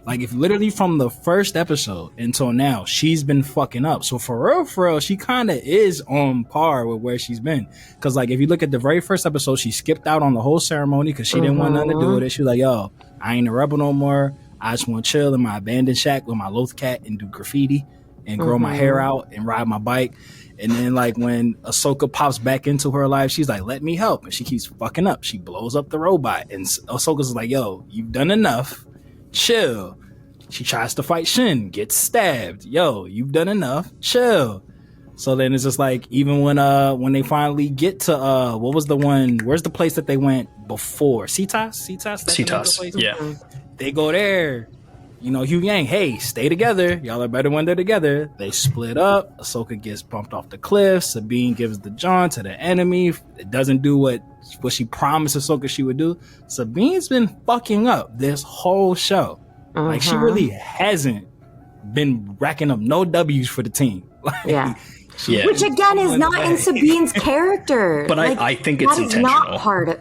Like, if literally from the first episode until now, she's been fucking up. So for real, she kind of is on par with where she's been. Because, like, if you look at the very first episode, she skipped out on the whole ceremony because she didn't want nothing to do with it. She was like, yo, I ain't a rebel no more. I just want to chill in my abandoned shack with my loth cat and do graffiti and grow my hair out and ride my bike. And then, like, when Ahsoka pops back into her life, she's like, let me help. And she keeps fucking up. She blows up the robot. And Ahsoka's like, yo, you've done enough. Chill. She tries to fight Shin, gets stabbed. Yo, you've done enough. Chill. So then it's just like, even when they finally get to what was the one? Where's the place that they went before? Cetas. Yeah. They go there. You know, Hugh Yang, hey, stay together. Y'all are better when they're together. They split up. Ahsoka gets bumped off the cliff. Sabine gives the John to the enemy. It doesn't do what she promised Ahsoka she would do. Sabine's been fucking up this whole show. Like, she really hasn't been racking up no W's for the team. Like, yeah. Which again is not in Sabine's character. But like, I think it's intentional. Not part of,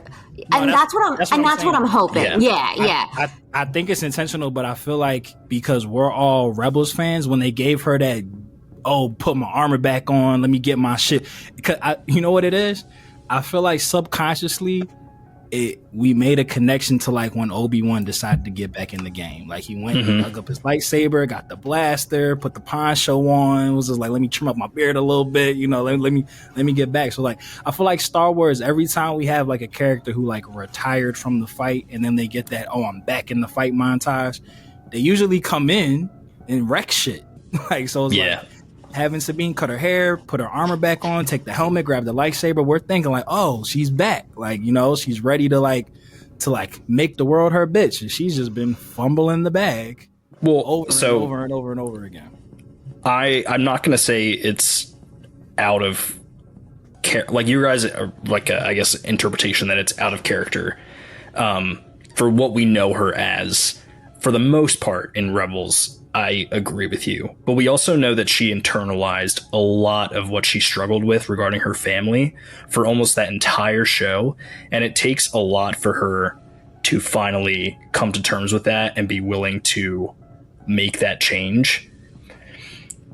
and that's what I'm hoping. Yeah. I think it's intentional, but I feel like because we're all Rebels fans, when they gave her that, put my armor back on, let me get my shit. Because you know what it is? I feel like subconsciously, we made a connection to like when Obi-Wan decided to get back in the game. Like, he went and dug up his lightsaber, got the blaster, put the poncho on, was just like, let me trim up my beard a little bit, you know, let me get back. So like, I feel like Star Wars, every time we have like a character who like retired from the fight and then they get that, I'm back in the fight montage, they usually come in and wreck shit. Like, so it's like having Sabine cut her hair, put her armor back on, take the helmet, grab the lightsaber, we're thinking like, oh, she's back. Like, you know, she's ready to make the world her bitch. And she's just been fumbling the bag over and over again. I'm not going to say it's out of like you guys are like I guess interpretation that it's out of character for what we know her as. For the most part in Rebels, I agree with you. But we also know that she internalized a lot of what she struggled with regarding her family for almost that entire show. And it takes a lot for her to finally come to terms with that and be willing to make that change.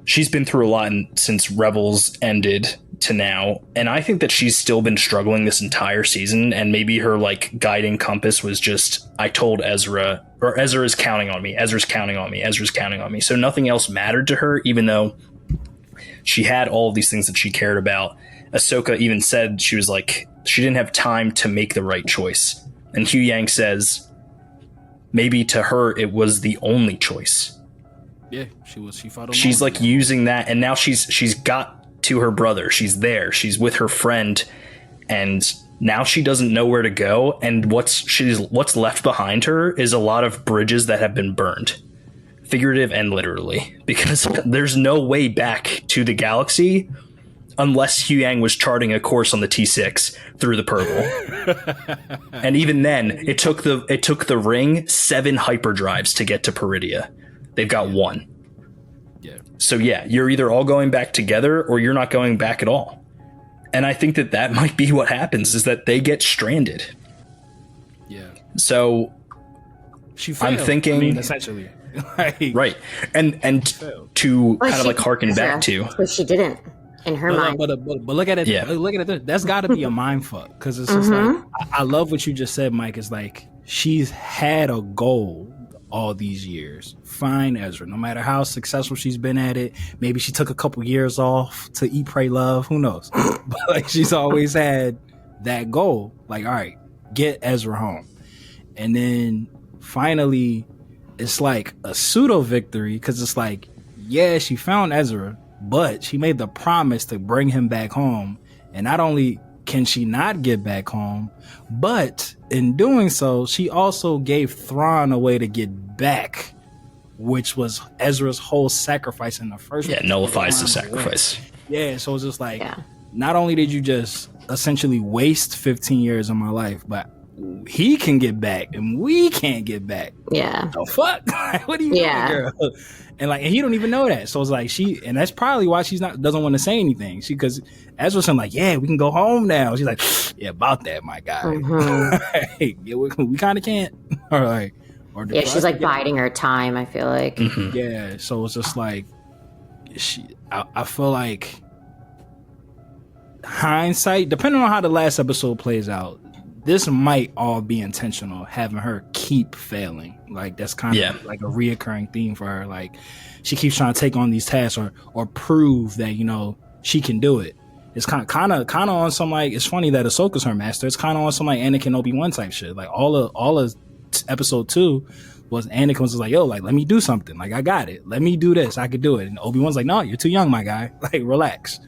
She's been through a lot since Rebels ended to now. And I think that she's still been struggling this entire season. And maybe her like guiding compass was just, I told Ezra, or Ezra is counting on me. Ezra's counting on me. Ezra's counting on me. So nothing else mattered to her, even though she had all of these things that she cared about. Ahsoka even said she was like, she didn't have time to make the right choice. And Hugh Yang says, maybe to her, it was the only choice. Yeah, she fought alone. She's like using that. And now she's got to her brother. She's there. She's with her friend. And now she doesn't know where to go. And what's left behind her is a lot of bridges that have been burned. Figurative and literally. Because there's no way back to the galaxy unless Hugh Yang was charting a course on the T6 through the purple. And even then, it took the ring 7 hyperdrives to get to Peridia. They've got 1. Yeah. So yeah, you're either all going back together or you're not going back at all. And I think that might be what happens, is that they get stranded. Yeah. So she failed. I'm thinking, essentially. Right. And to kind of like harken back to, but she didn't in her mind. But look at it. Yeah. Look at it. That's got to be a mind fuck, because it's just like, I love what you just said, Mike. It's like she's had a goal all these years. Find Ezra, no matter how successful she's been at it. Maybe she took a couple years off to eat, pray, love. Who knows? But like, she's always had that goal. Like, all right, get Ezra home. And then finally, it's like a pseudo victory, because it's like, yeah, she found Ezra, but she made the promise to bring him back home. And not only can she not get back home, but in doing so, she also gave Thrawn a way to get back, which was Ezra's whole sacrifice in the first place. Yeah, nullifies the sacrifice. Yeah, so it's just like, not only did you just essentially waste 15 years of my life, but he can get back and we can't get back. Yeah. The fuck? What do you mean, girl? And like, and he don't even know that. So it's like and that's probably why she's doesn't want to say anything. Because Ezra's like, yeah, we can go home now. She's like, yeah, about that, my guy. Yeah, we kind of can't. All right. or Yeah, she's like biding her time, I feel like. Mm-hmm. Yeah, so it's just like I feel like hindsight, depending on how the last episode plays out, this might all be intentional, having her keep failing. Like that's kind of like a reoccurring theme for her. Like she keeps trying to take on these tasks or prove that, you know, she can do it. It's kind of on some like, it's funny that Ahsoka's her master. It's kind of on some like Anakin Obi-Wan type shit. Like all of episode 2 was Anakin was just like, yo, like let me do something. Like I got it. Let me do this. I could do it. And Obi-Wan's like, no, you're too young, my guy. Like relax.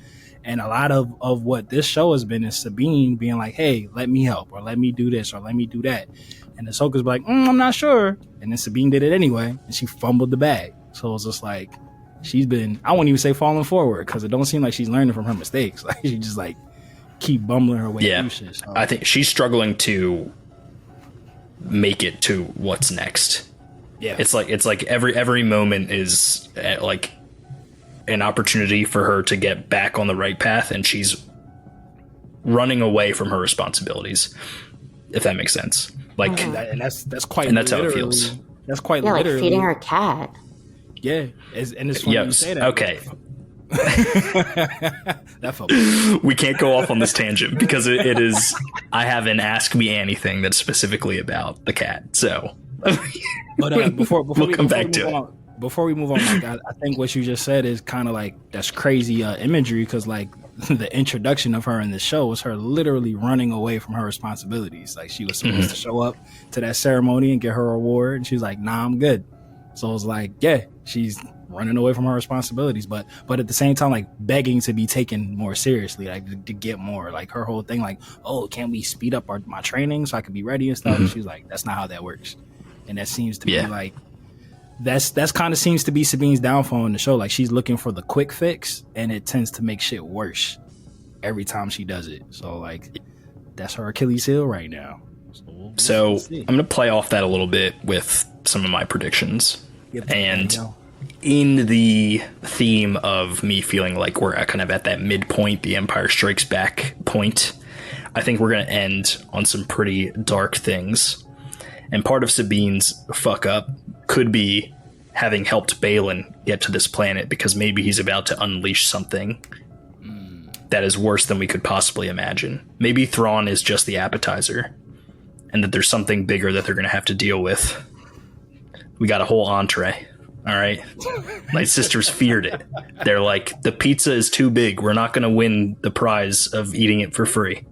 And a lot of what this show has been is Sabine being like, hey, let me help, or let me do this, or let me do that. And Ahsoka's like, I'm not sure. And then Sabine did it anyway, and she fumbled the bag. So it's just like, she's been, I won't even say falling forward, because it don't seem like she's learning from her mistakes. Like she just like keep bumbling her way through shit. So, I think she's struggling to make it to what's next. Yeah. It's like every moment is like an opportunity for her to get back on the right path, and she's running away from her responsibilities, if that makes sense. Like, and that's quite, and that's how it feels. That's quite literally like feeding her cat. Yeah, and it's funny you say that. Okay. That felt we can't go off on this tangent because it is. I have an Ask Me Anything that's specifically about the cat. So, but before we'll come back to it. Before we move on, like, I think what you just said is kind of like that's crazy imagery, because like the introduction of her in the show was her literally running away from her responsibilities. Like she was supposed to show up to that ceremony and get her award, and she's like, "Nah, I'm good." So it was like, yeah, she's running away from her responsibilities, but at the same time, like begging to be taken more seriously, like to get more. Like her whole thing, like, oh, can't we speed up my training so I can be ready and stuff? And she's like, that's not how that works, and that seems to be like. That's kind of seems to be Sabine's downfall in the show. Like she's looking for the quick fix, and it tends to make shit worse every time she does it. So like that's her Achilles heel right now. So I'm gonna play off that a little bit with some of my predictions, and in the theme of me feeling like we're kind of at that midpoint, the Empire Strikes Back point, I think we're gonna end on some pretty dark things. And part of Sabine's fuck up could be having helped Baylan get to this planet, because maybe he's about to unleash something that is worse than we could possibly imagine. Maybe Thrawn is just the appetizer, and that there's something bigger that they're going to have to deal with. We got a whole entree. All right. My sisters feared it. They're like, the pizza is too big. We're not going to win the prize of eating it for free.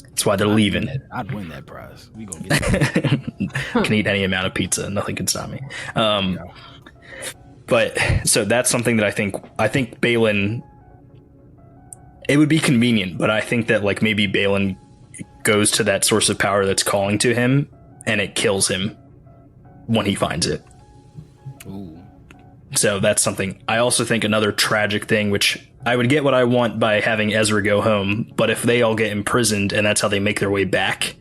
That's why they're leaving. I'd win that prize. We gonna get that. Can eat any amount of pizza. Nothing can stop me. But so that's something that I think Baylan, it would be convenient, but I think that like maybe Baylan goes to that source of power that's calling to him, and it kills him when he finds it. Ooh. So that's something. I also think another tragic thing, which I would get what I want by having Ezra go home, but if they all get imprisoned and that's how they make their way back,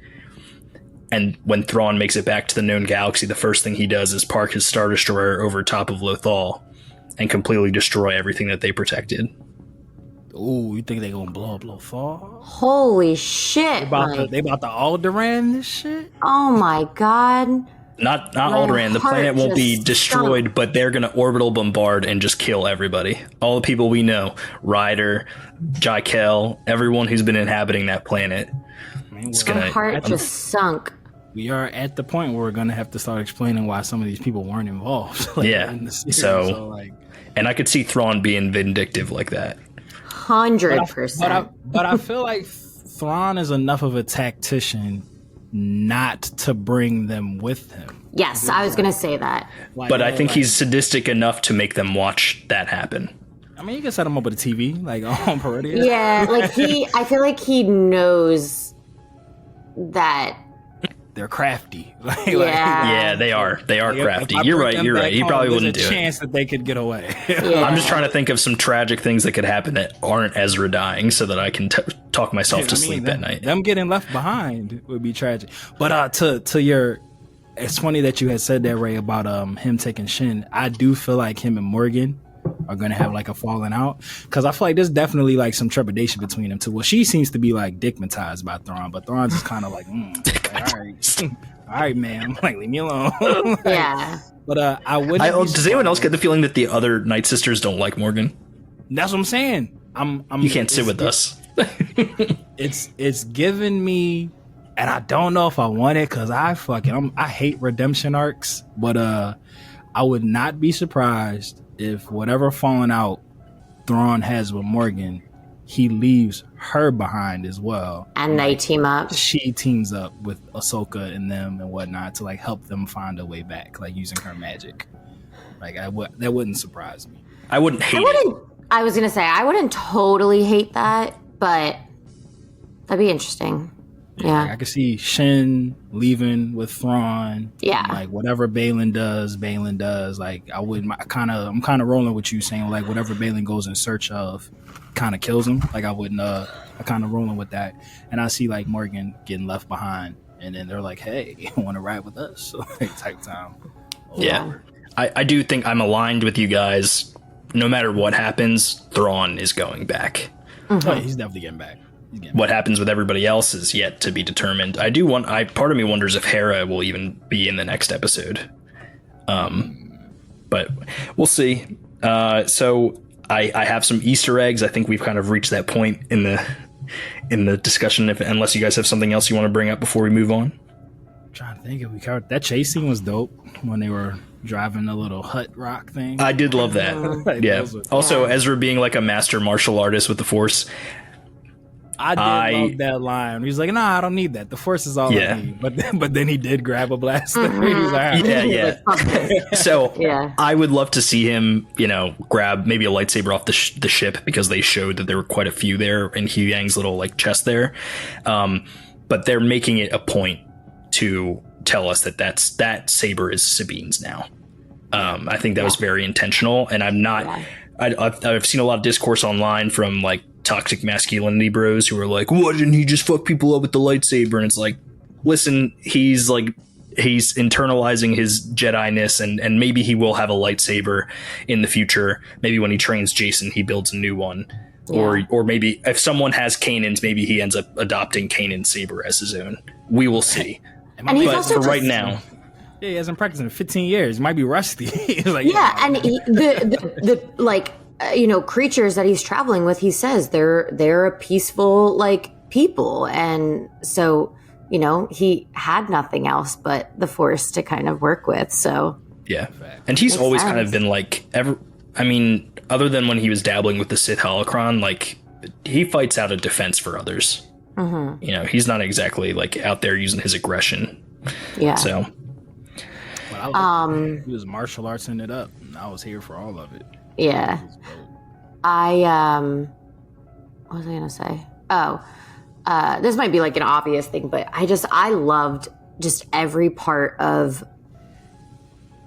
and when Thrawn makes it back to the known galaxy, the first thing he does is park his Star Destroyer over top of Lothal and completely destroy everything that they protected. Ooh, you think they gonna blow up Lothal? Holy shit! They about to Alderaan this shit? Oh my god! Not Alderaan. The planet won't be destroyed, but they're going to orbital bombard and just kill everybody. All the people we know. Ryder, Jaikel, everyone who's been inhabiting that planet. My heart just sunk. We are at the point where we're going to have to start explaining why some of these people weren't involved. In the series. So and I could see Thrawn being vindictive like that. 100%. But I feel like Thrawn is enough of a tactician not to bring them with him. Yes, I was going to say that. But I think he's sadistic enough to make them watch that happen. I mean, you can set him up with a TV, like on Peridia. Yeah, like I feel like he knows that they're crafty. Yeah, they are. They are crafty. You're right. He probably wouldn't do it. There's a chance that they could get away. I'm just trying to think of some tragic things that could happen that aren't Ezra dying, so that I can talk myself to sleep at night. Them getting left behind would be tragic. But to your, it's funny that you had said that, Ray, about him taking Shin. I do feel like him and Morgan are going to have like a falling out, because I feel like there's definitely like some trepidation between them two. Well, she seems to be like dickmatized by Thrawn, but Thrawn's just kind of like, all right, man. Like, leave me alone. Yeah. But I wouldn't. Does anyone else get the feeling that the other Night Sisters don't like Morgan? That's what I'm saying. You can't sit with us. It's given me, and I don't know if I want it because I hate redemption arcs. But I would not be surprised if whatever falling out Thrawn has with Morgan, he leaves her behind as well. And they team up. She teams up with Ahsoka and them and whatnot to like help them find a way back, like using her magic. Like that wouldn't surprise me. I wouldn't hate it. I was gonna say I wouldn't totally hate that, but that'd be interesting. Yeah, like, I could see Shin leaving with Thrawn. Yeah, like whatever Balin does. Like I'm kind of rolling with you saying like whatever Balin goes in search of, kind of kills him. Like I kind of rolling with that, and I see like Morgan getting left behind, and then they're like, "Hey, you want to ride with us?" So, like, type time. Yeah, I do think I'm aligned with you guys. No matter what happens, Thrawn is going back. Mm-hmm. Oh, he's definitely getting back. What happens with everybody else is yet to be determined. Part of me wonders if Hera will even be in the next episode. But we'll see. So I have some Easter eggs. I think we've kind of reached that point in the discussion. Unless you guys have something else you want to bring up before we move on. I'm trying to think if we covered that chase scene was dope when they were driving the little hut rock thing. I did love that. Yeah. Also, Ezra being like a master martial artist with the Force. I love that line. He's like, "Nah, I don't need that. The Force is all I need." But then he did grab a blaster. Mm-hmm. He was like, yeah. So I would love to see him, grab maybe a lightsaber off the ship because they showed that there were quite a few there in Hugh Yang's little like chest there. But they're making it a point to tell us that saber is Sabine's now. I think that was very intentional, and I'm not. I've seen a lot of discourse online from like toxic masculinity bros who are like, "Why didn't he just fuck people up with the lightsaber?" And it's like, listen, he's internalizing his Jedi-ness, and maybe he will have a lightsaber in the future. Maybe when he trains Jason, he builds a new one. Yeah. Or maybe if someone has Kanan's, maybe he ends up adopting Kanan's saber as his own. We will see. And he's but also for right now, yeah, he hasn't practiced in 15 years. He might be rusty. He's like, and the like creatures that he's traveling with, he says they're a peaceful like people, and so he had nothing else but the Force to kind of work with. So yeah, and he's always kind of been like other than when he was dabbling with the Sith holocron, like he fights out a defense for others. Mm-hmm. He's not exactly like out there using his aggression. Yeah. So, he was martial arts in it up. And I was here for all of it. Yeah. What was I gonna say? Oh, this might be like an obvious thing, but I loved just every part of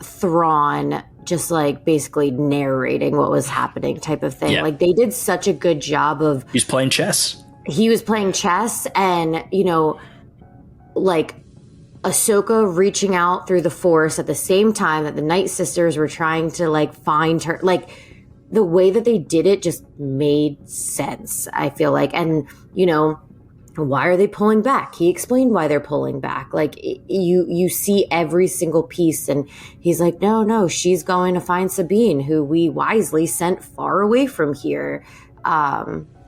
Thrawn, just like basically narrating what was happening, type of thing. Yeah. Like they did such a good job of. He's playing chess. He was playing chess, and like Ahsoka reaching out through the Force at the same time that the Night Sisters were trying to like find her. Like the way that they did it just made sense, I feel like. And why are they pulling back? He explained why they're pulling back. Like you see every single piece, and he's like, no, she's going to find Sabine, who we wisely sent far away from here.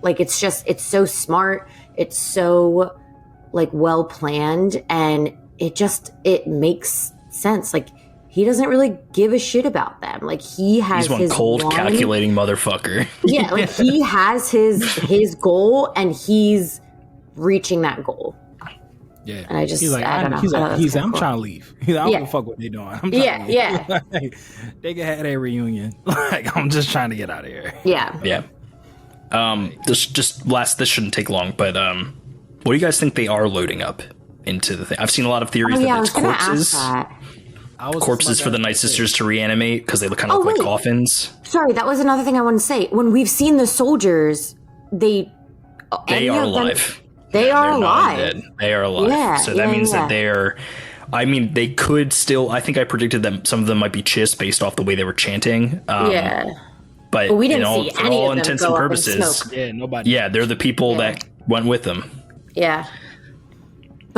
Like it's so smart. It's so like well planned, and it makes sense. Like he doesn't really give a shit about them. Like he's one cold calculating motherfucker. Yeah, like he has his goal, and he's reaching that goal. Yeah, and he's like, I'm trying to leave. He's like, I don't give a fuck what they're doing. I'm trying to leave. Like, they can have their reunion. Like I'm just trying to get out of here. Yeah. This shouldn't take long, but what do you guys think they are loading up into the thing? I've seen a lot of theories that it's corpses. Corpses for the Night Sisters to reanimate because they kind of look like coffins. Sorry, that was another thing I wanted to say. When we've seen the soldiers, they are alive. They are alive. They are alive. Yeah, so that means that they're. I mean, they could still. I think I predicted that some of them might be Chiss based off the way they were chanting. But we didn't see any for all of them intents go and up in purposes, smoke. nobody. Yeah, they're the people that went with them. Yeah.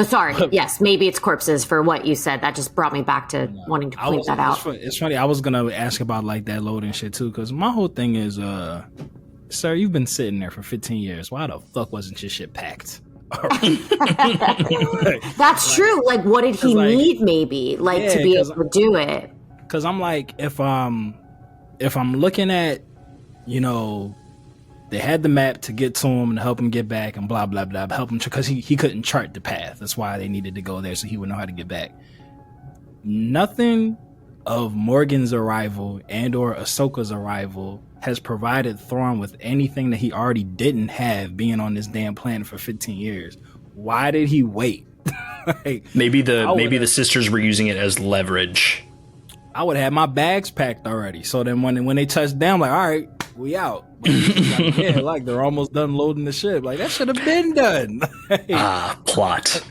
But sorry, yes, maybe it's corpses for what you said. That just brought me back to wanting to point that out. It's funny. I was gonna ask about like that loading shit too, because my whole thing is, sir, you've been sitting there for 15 years. Why the fuck wasn't your shit packed? That's true. Like, what did he need? Maybe to be able to do it. Because I'm like, if I'm looking at, they had the map to get to him and help him get back and blah, blah, blah, help him because he couldn't chart the path. That's why they needed to go there so he would know how to get back. Nothing of Morgan's arrival and or Ahsoka's arrival has provided Thrawn with anything that he already didn't have being on this damn planet for 15 years. Why did he wait? Maybe the sisters were using it as leverage. I would have my bags packed already. So then when they touched down, like, all right, we out. Like they're almost done loading the ship. Like that should have been done. Plot.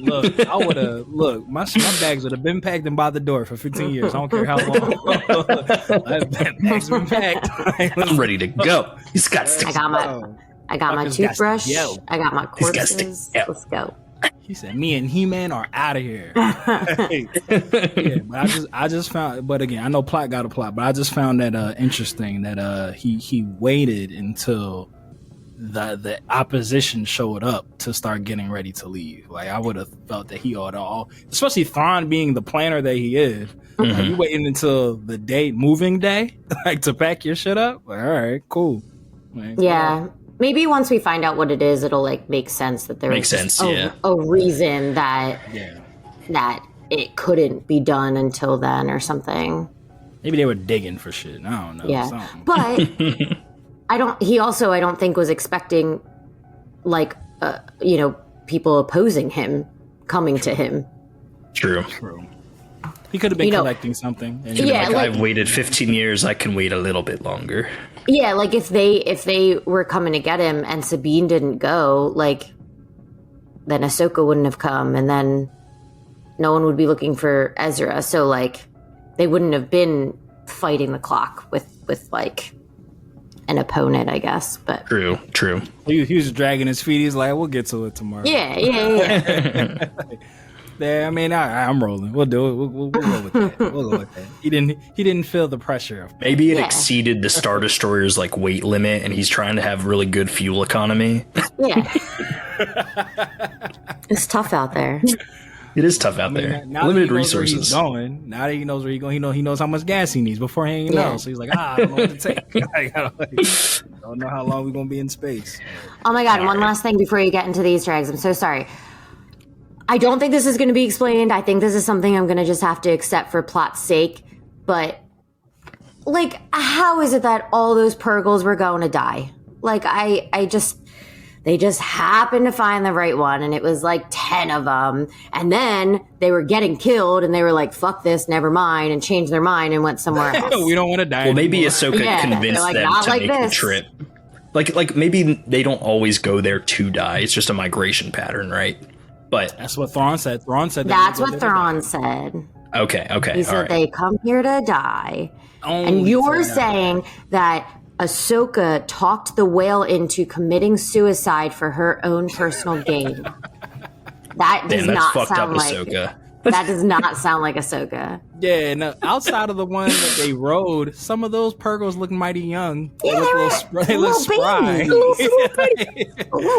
Look, I would have. Look, my bags would have been packed and by the door for 15 years. I don't care how long. Bags been packed. I'm ready to go. He's got I got my toothbrush. I got my corpses. Let's go. He said, "Me and He-Man are out of here." But I just found. But again, I know plot got a plot, but I just found that interesting that he waited until the opposition showed up to start getting ready to leave. Like I would have felt that he ought to all, especially Thrawn being the planner that he is. Like, you waiting until the moving day, like to pack your shit up. Like, all right, cool. Like, yeah. Maybe once we find out what it is, it'll like make sense that there is a reason that it couldn't be done until then or something. Maybe they were digging for shit. I don't know. Yeah, something. but I don't think was expecting like people opposing him coming to him. True. He could have been collecting something. And I've waited 15 years. I can wait a little bit longer. Yeah, like if they were coming to get him and Sabine didn't go, like then Ahsoka wouldn't have come, and then no one would be looking for Ezra. So like they wouldn't have been fighting the clock with like an opponent, I guess. But true. He was dragging his feet. He's like, "We'll get to it tomorrow." Yeah. Yeah, I mean, I'm rolling. We'll do it. We'll go with that. We'll go with that. He didn't feel the pressure of maybe it exceeded the Star Destroyer's like weight limit, and he's trying to have really good fuel economy. Yeah, it's tough out there. It is tough out there. Limited resources. Now that he knows where he's going, he knows how much gas he needs before he ain't know. So he's like, I don't know what to take. I don't know how long we're gonna be in space. Oh my god! One last thing before you get into the Easter eggs. I'm so sorry. I don't think this is going to be explained. I think this is something I'm going to just have to accept for plot's sake. But, like, how is it that all those Purgles were going to die? Like, they just happened to find the right one, and it was like 10 of them. And then they were getting killed, and they were like, fuck this, never mind, and changed their mind and went somewhere else. We don't want to die. Well, maybe Ahsoka convinced them to make the trip. Like maybe they don't always go there to die. It's just a migration pattern, right? But that's what Thrawn said. That's what Thrawn said. Okay. He said they come here to die. And you're saying that Ahsoka talked the whale into committing suicide for her own personal gain. That does not sound like Ahsoka. That does not sound like Ahsoka. Yeah, no. Outside of the one that they rode, some of those Purgles look mighty young. Yeah, they look spry. Little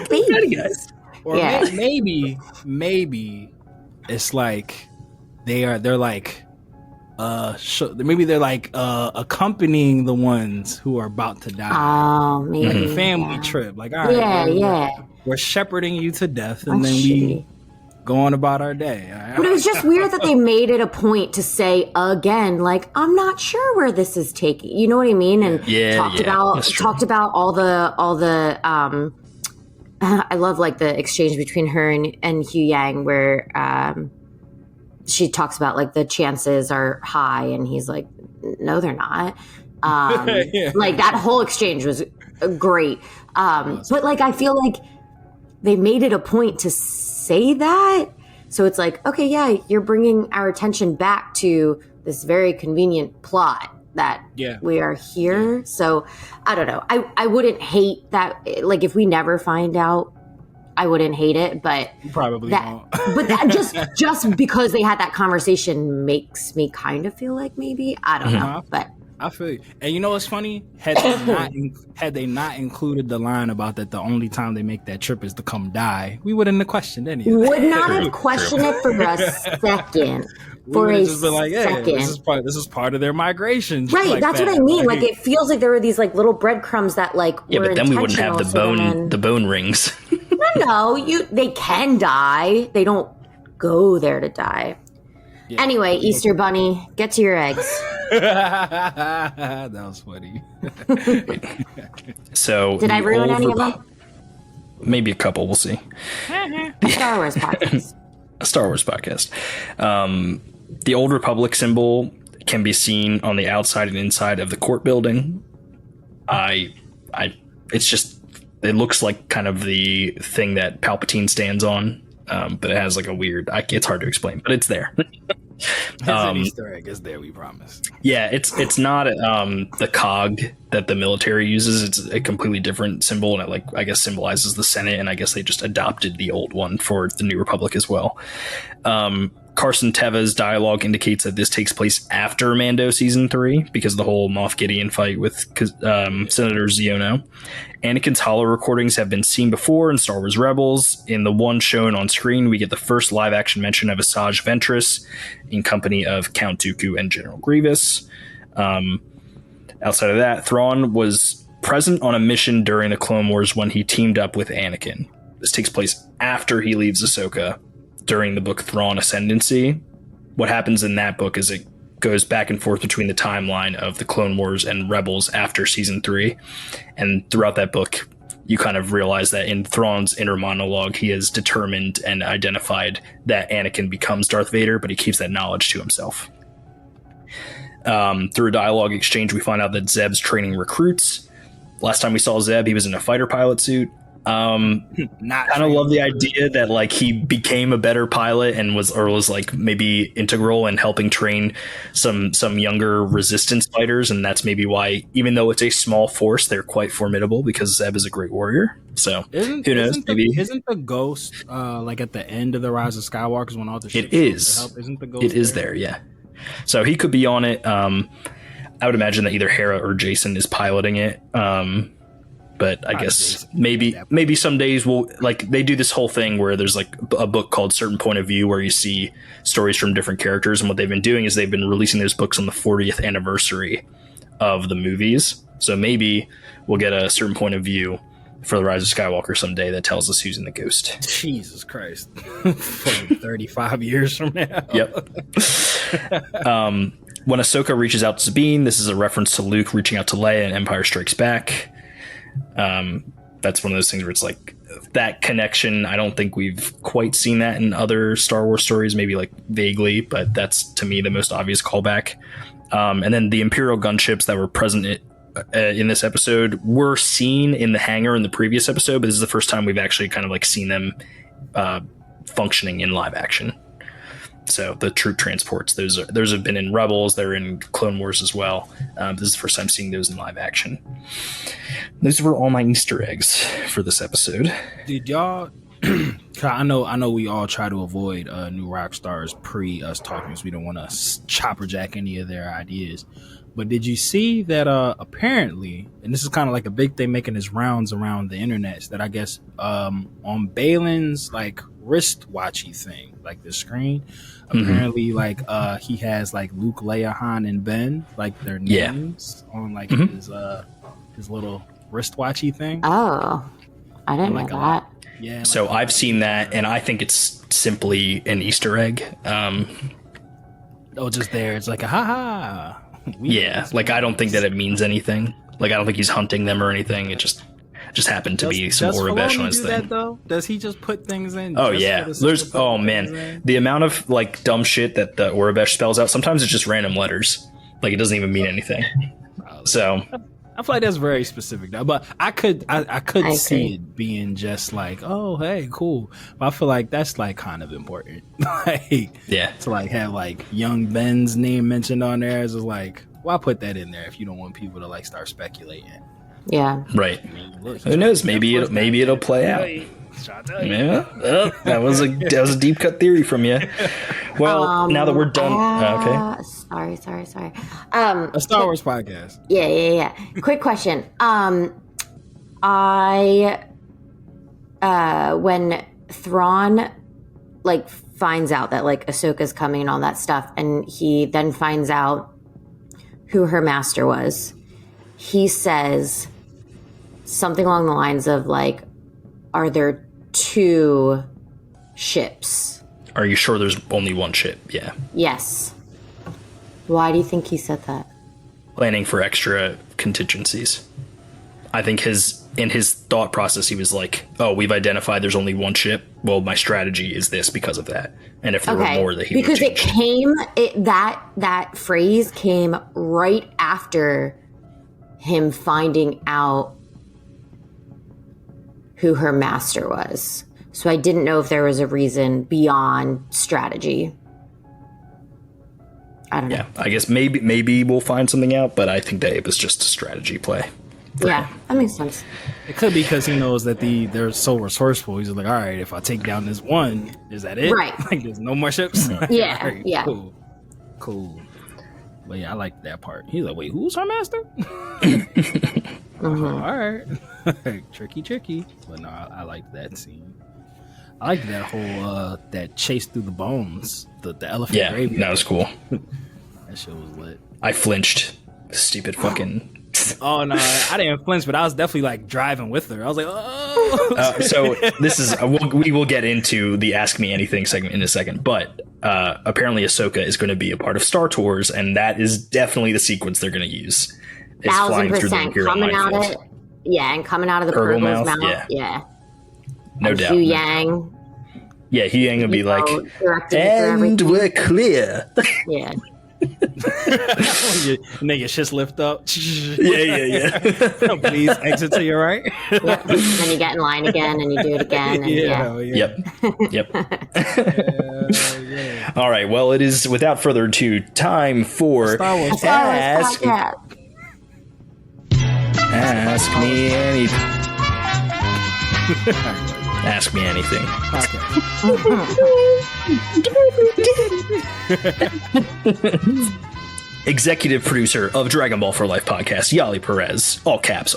babies. Or maybe it's like they're like maybe they're like accompanying the ones who are about to die. Oh, maybe like a family trip. Like, all right, we're shepherding you to death, and then we go on about our day. But it was just weird that they made it a point to say again, like, I'm not sure where this is taking. You know what I mean? And talked about all the I love like the exchange between her and Hugh Yang where she talks about like the chances are high and he's like, no, they're not. Like that whole exchange was great. But like, I feel like they made it a point to say that. So it's like, okay, yeah, you're bringing our attention back to this very convenient plot that we are here. So I don't know. I wouldn't hate that. Like if we never find out I wouldn't hate it, but You probably that, won't. but that just because they had that conversation makes me kind of feel like maybe I don't know, but I feel you. And you know what's funny? Had they not included the line about that the only time they make that trip is to come die, we wouldn't have questioned any of that. would not have questioned it for a second. For a just been like, hey, second. this is part of their migration. Right, like that's that. what I mean. Like, it feels like there were these like little breadcrumbs that like Yeah, were but then we wouldn't have intentional, the bone rings. No, they can die. They don't go there to die. Yeah. Anyway, Easter Bunny, get to your eggs. That was funny. So Did I ruin any of them? Maybe a couple. We'll see. Star Wars podcast. A Star Wars podcast. The Old Republic symbol can be seen on the outside and inside of the court building. It's just, it looks like kind of the thing that Palpatine stands on, but it has like a weird, it's hard to explain, but it's there. It's an Easter egg. It's there, we promise. Yeah, it's not the cog that the military uses. It's a completely different symbol, and it I guess symbolizes the Senate, and I guess they just adopted the old one for the New Republic as well. Carson Teva's dialogue indicates that this takes place after Mando season 3 because of the whole Moff Gideon fight with Senator Ziono. Anakin's holo recordings have been seen before in Star Wars Rebels. In the one shown on screen, we get the first live action mention of Asajj Ventress in company of Count Dooku and General Grievous. Outside of that, Thrawn was present on a mission during the Clone Wars when he teamed up with Anakin. This takes place after he leaves Ahsoka during the book Thrawn Ascendancy. What happens in that book is it goes back and forth between the timeline of the Clone Wars and Rebels after season 3. And throughout that book, you kind of realize that in Thrawn's inner monologue, he has determined and identified that Anakin becomes Darth Vader, but he keeps that knowledge to himself. Through a dialogue exchange, we find out that Zeb's training recruits. Last time we saw Zeb, he was in a fighter pilot suit. Kind of love the idea that like he became a better pilot and was like maybe integral in helping train some younger resistance fighters, and that's maybe why, even though it's a small force, they're quite formidable because Zeb is a great warrior. So who knows? Isn't the ghost like at the end of the Rise of Skywalker when all the ships it is? Help? Isn't the ghost? It is there, yeah. So he could be on it. I would imagine that either Hera or Jason is piloting it. But I guess maybe some days we'll like they do this whole thing where there's like a book called Certain Point of View where you see stories from different characters. And what they've been doing is they've been releasing those books on the 40th anniversary of the movies. So maybe we'll get a certain point of view for the Rise of Skywalker someday that tells us who's in the ghost. Jesus Christ. 35 years from now. Yep. When Ahsoka reaches out to Sabine, this is a reference to Luke reaching out to Leia in Empire Strikes Back. That's one of those things where it's like that connection. I don't think we've quite seen that in other Star Wars stories, maybe like vaguely, but that's to me the most obvious callback. And then the Imperial gunships that were present in this episode were seen in the hangar in the previous episode, but this is the first time we've actually kind of like seen them functioning in live action. So the troop transports, those have been in Rebels, they're in Clone Wars as well. This is the first time seeing those in live action. Those were all my Easter eggs for this episode. Did y'all? I know we all try to avoid new rock stars pre us talking, because we don't want to chopperjack any of their ideas. But did you see that apparently, and this is kind of like a big thing making its rounds around the internet, that I guess on Balin's like wristwatchy thing, like the screen, apparently like he has like Luke, Leia, Han, and Ben, like their names on like his little wristwatchy thing. Oh, I didn't know that. Yeah. So like, I've seen that, and I think it's simply an Easter egg. Just there. It's like a ha. Like I don't think that it means anything. Like I don't think he's hunting them or anything. It just happened to be some Aurebesh on his thing. That, though? Does he just put things in? Oh yeah, there's the amount of like dumb shit that the Aurebesh spells out. Sometimes it's just random letters. Like it doesn't even mean anything. So I feel like that's very specific though. But I could see it being just like, oh hey, cool. But I feel like that's like kind of important. Like to like have like young Ben's name mentioned on there is like, why put that in there if you don't want people to like start speculating? Yeah. Right. I mean, look, who knows? Maybe it'll play out. Yeah, that was a deep cut theory from you. Well, now that we're done, okay. Sorry. A Star Wars podcast. Yeah. Quick question. When Thrawn finds out that Ahsoka's coming and all that stuff, and he then finds out who her master was, he says something along the lines of are there two ships? Are you sure there's only one ship? Yeah. Yes. Why do you think he said that? Planning for extra contingencies. I think in his thought process, he was like, "Oh, we've identified there's only one ship. Well, my strategy is this because of that." And if there were more, that he because would change. That phrase came right after him finding out who her master was. So I didn't know if there was a reason beyond strategy. I don't know. Yeah, I guess maybe we'll find something out, but I think that it was just a strategy play. Yeah, that makes sense. It could be because he knows that they're so resourceful. He's like, all right, if I take down this one, is that it? Right. There's no more ships? Yeah, Right, yeah. Cool. But yeah, I like that part. He's like, wait, who's her master? All right. Tricky. But no, I like that scene. I like that whole that chase through the bones, the elephant graveyard. That was cool. That shit was lit. I flinched. Stupid fucking. Oh no, I didn't flinch, but I was definitely driving with her. I was like, oh. So this is we will get into the Ask Me Anything segment in a second, but apparently Ahsoka is going to be a part of Star Tours, and that is definitely the sequence they're going to use. Is flying through the 1,000% coming out of it. Yeah, and coming out of the Purgle's mouth. Yeah. No doubt. Hugh Yang. Yeah, Hugh Yang will be like, and we're clear. Yeah. And then your shit's lift up. Yeah. Please exit to your right. Yep. Then you get in line again, and you do it again. And Yep. All right. Well, it is without further ado time for Star Wars Ask Me Anything. Ask Me Anything. Executive producer of Dragon Ball for Life podcast, Yali Perez, all caps,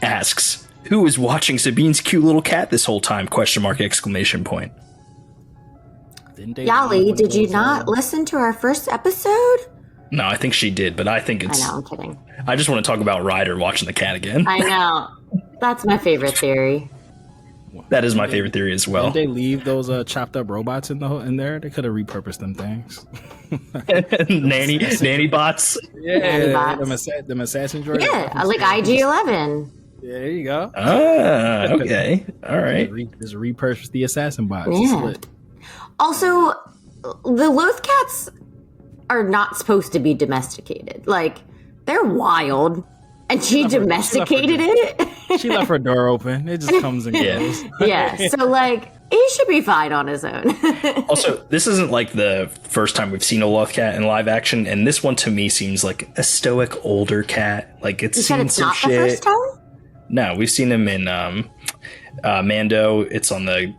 asks, who is watching Sabine's cute little cat this whole time? ? Exclamation point. Yali, did you not listen to our first episode? No, I think she did, but I think it's... I know, I'm kidding. I just want to talk about Ryder watching the cat again. I know. That's my favorite theory. That is my favorite theory as well. Did they leave those chopped up robots in there? They could have repurposed them things. nanny bots. Yeah, them assassin droids. Yeah, like IG-11. Yeah, there you go. Okay. All right. Just repurchase the assassin bots. Yeah. Also, the Loth cats are not supposed to be domesticated. They're wild. And she domesticated it? She left her door open. It just comes and goes. Yeah. So, he should be fine on his own. Also, this isn't the first time we've seen a Loth cat in live action, and this one to me seems like a stoic older cat. It's you seen said it's some not shit. The first time? No, we've seen him in Mando. It's on the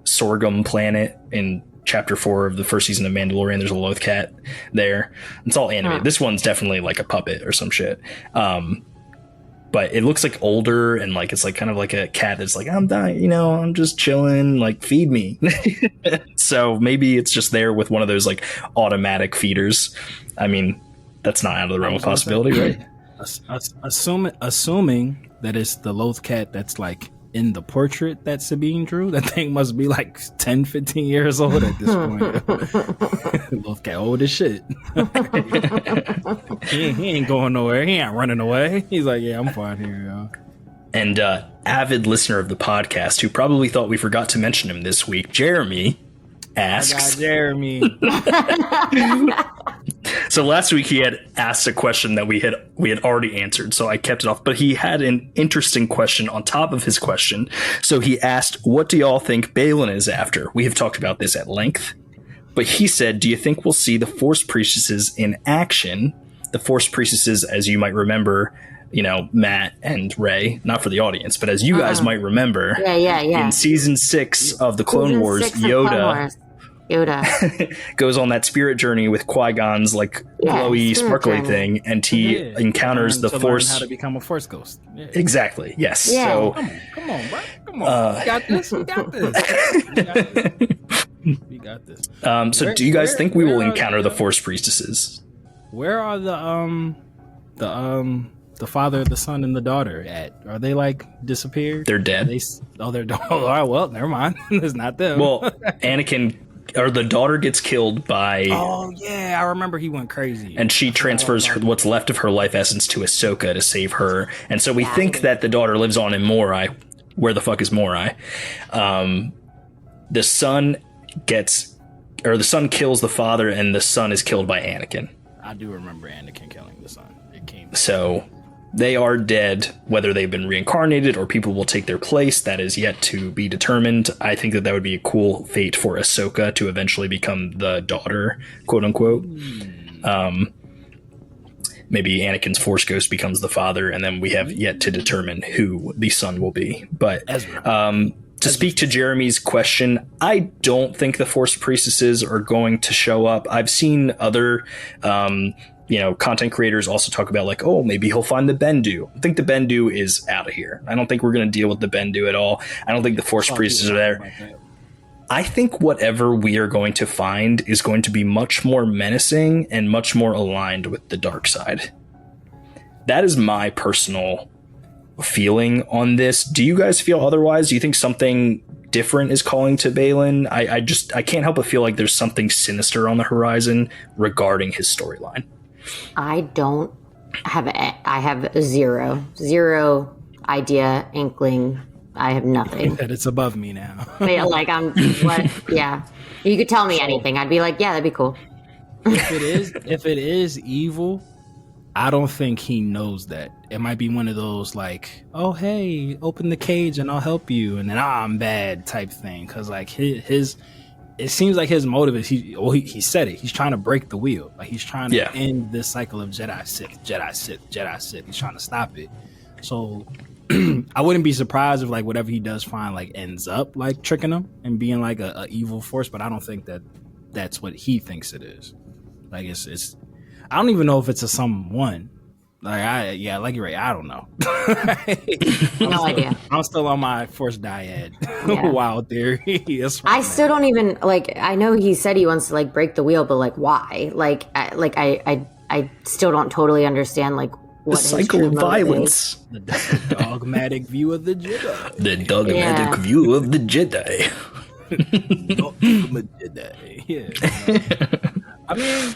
sorghum planet in Chapter 4 of the first season of Mandalorian. There's a Loth cat there. It's all animated. This one's definitely like a puppet or some shit. But it looks older and it's kind of like a cat that's I'm dying, I'm just chilling, feed me. So maybe it's just there with one of those automatic feeders. I mean, that's not out of the realm of possibility, right? Assuming that it's the Loth cat that's in the portrait that Sabine drew, that thing must be 10, 15 years old at this point. Loth cat old as shit. he ain't going nowhere. He ain't running away. He's like, yeah, I'm fine here, yo. And avid listener of the podcast who probably thought we forgot to mention him this week, Jeremy, asks. Jeremy. So last week he had asked a question that we had already answered, so I kept it off. But he had an interesting question on top of his question. So he asked, "What do y'all think Baylan is after?" We have talked about this at length, but he said, "Do you think we'll see the Force priestesses in action?" The Force priestesses, as you might remember, Matt and Rae, not for the audience, but as you guys might remember, in season 6 of the Clone Wars, Yoda goes on that spirit journey with Qui-Gon's glowy, sparkly thing, and he encounters the Force. How to become a Force ghost? Yeah. Exactly. Yes. Yeah. So come on, bro. Come on. We got this. We got this. We got this. So, do you guys think we will encounter the Force priestesses? Where are the father, the son, and the daughter at? Are they disappeared? They're dead. They're all right. Well, never mind. It's not them. Well, Anakin. Or the daughter gets killed by... Oh, yeah. I remember he went crazy. And she transfers what's left of her life essence to Ahsoka to save her. And so we think that the daughter lives on in Morai. Where the fuck is Morai? The son kills the father, and the son is killed by Anakin. I do remember Anakin killing the son. It came... So... They are dead, whether they've been reincarnated or people will take their place. That is yet to be determined. I think that would be a cool fate for Ahsoka to eventually become the daughter, quote unquote. Maybe Anakin's Force Ghost becomes the father, and then we have yet to determine who the son will be. But to speak to Jeremy's question, I don't think the Force priestesses are going to show up. I've seen other... content creators also talk about maybe he'll find the Bendu. I think the Bendu is out of here. I don't think we're going to deal with the Bendu at all. I don't think the Force Priests are there. I think whatever we are going to find is going to be much more menacing and much more aligned with the dark side. That is my personal feeling on this. Do you guys feel otherwise? Do you think something different is calling to Baylan? I can't help but feel like there's something sinister on the horizon regarding his storyline. I have zero idea, inkling. I have nothing. That it's above me now. Yeah. You could tell me anything. I'd be like, yeah, that'd be cool. If it is evil, I don't think he knows that. It might be one of those oh, hey, open the cage and I'll help you. And then, I'm bad type thing. Cause it seems like his motive is he said it. He's trying to break the wheel. He's trying to end this cycle of Jedi Sith, Jedi Sith, Jedi Sith. He's trying to stop it. So I wouldn't be surprised if whatever he does find ends up tricking him and being a evil force. But I don't think that that's what he thinks it is. It's I don't even know if it's a someone. Like you're right. I don't know. No idea. I'm still on my Force dyad wild theory. I still don't even I know he said he wants to break the wheel, but why? I still don't totally understand what the cycle of violence. The dogmatic view of the Jedi. The dogmatic view of the Jedi. Jedi. Yeah. I mean.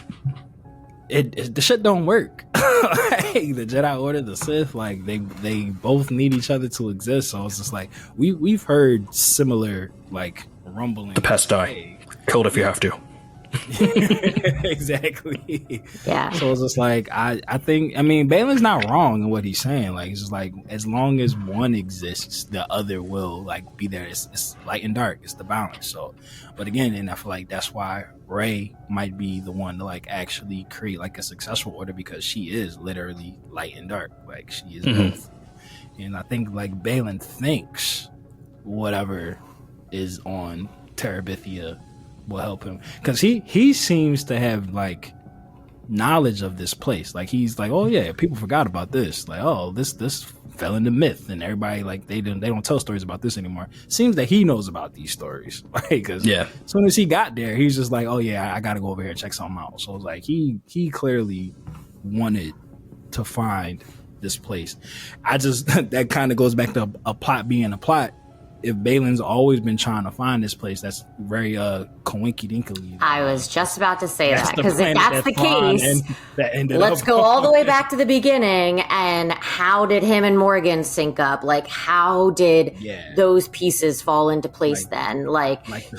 The shit don't work. The Jedi Order, the Sith, they both need each other to exist. So it's just we've heard similar rumbling. The past die. Killed if you have to. Exactly. Yeah. So it's just I think Baylan's not wrong in what he's saying. It's just as long as one exists, the other will be there. It's light and dark. It's the balance. So, but again, and I feel that's why Rae might be the one to actually create a successful order, because she is literally light and dark. She is both. And I think Baylan thinks whatever is on Terabithia will help him, because he seems to have knowledge of this place. He's oh yeah, people forgot about this. This fell into myth, and everybody they don't tell stories about this anymore. Seems that he knows about these stories, because as soon as he got there, he's just oh yeah, I gotta go over here and check something out. So it's he clearly wanted to find this place. I just that kind of goes back to a plot being a plot. If Baylan's always been trying to find this place, that's very coinky-dinkly. I was just about to say that, because if that's the case, let's go all the way back to the beginning. And how did him and Morgan sync up? How did those pieces fall into place then?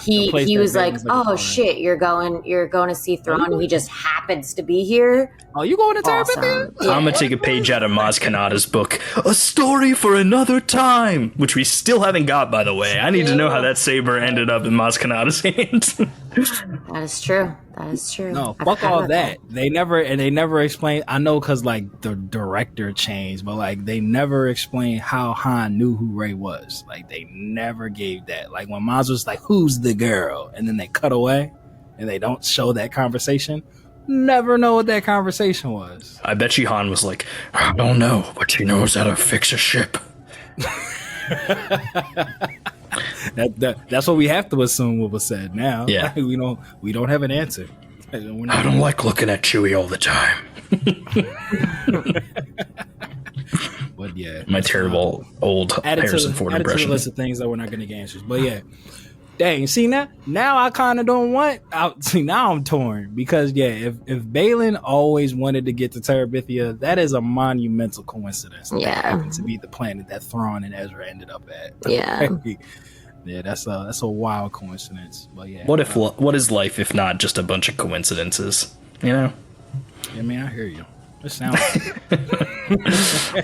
He was oh shit, you're going to see Thrawn, and he just happens to be here. Oh, you going to Terabithia? Awesome. I'm gonna take a page out of Maz Kanata's book, A Story for Another Time, which we still haven't got, by the way. I need to know how that saber ended up in Maz Kanata's hands. That is true. That is true. No, I fuck forgot all about that. They never explained. I know because like the director changed, but like they never explained how Han knew who Rae was. Like they never gave that. Like when Maz was like, "Who's the girl?" and then they cut away, and they don't show that conversation. Never know what that conversation was. I bet you Han was like, I don't know, but she knows how to fix a ship. That's what we have to assume what was said now. Yeah. we don't have an answer. I don't like looking at Chewie all the time. But yeah, my terrible old Harrison Ford impression. To the list of things that we're not going to get answers. But yeah, dang. See now I kind of don't want. See now I'm torn because if Balin always wanted to get to Terabithia, that is a monumental coincidence. Yeah, that happened to be the planet that Thrawn and Ezra ended up at. Yeah. Yeah, that's a wild coincidence. But yeah, what is life if not just a bunch of coincidences? You know. I mean, I hear you. It sounds.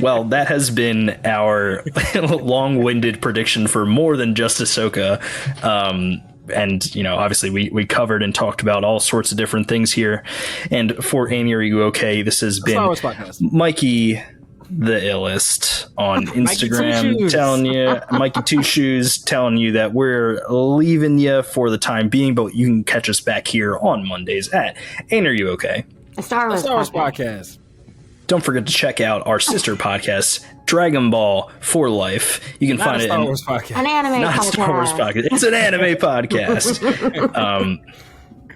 Well, that has been our long-winded prediction for more than just Ahsoka. And obviously we covered and talked about all sorts of different things here. And for Aaaaand, Are You Okay? This has been Mikey the illest on Instagram telling you, Mikey Two Shoes telling you that we're leaving you for the time being, but you can catch us back here on Mondays at Aaaaand, Are You Okay? A Star Wars podcast. Don't forget to check out our sister podcast, Dragon Ball for Life. You can find it an anime podcast. Star Wars podcast. It's an anime podcast.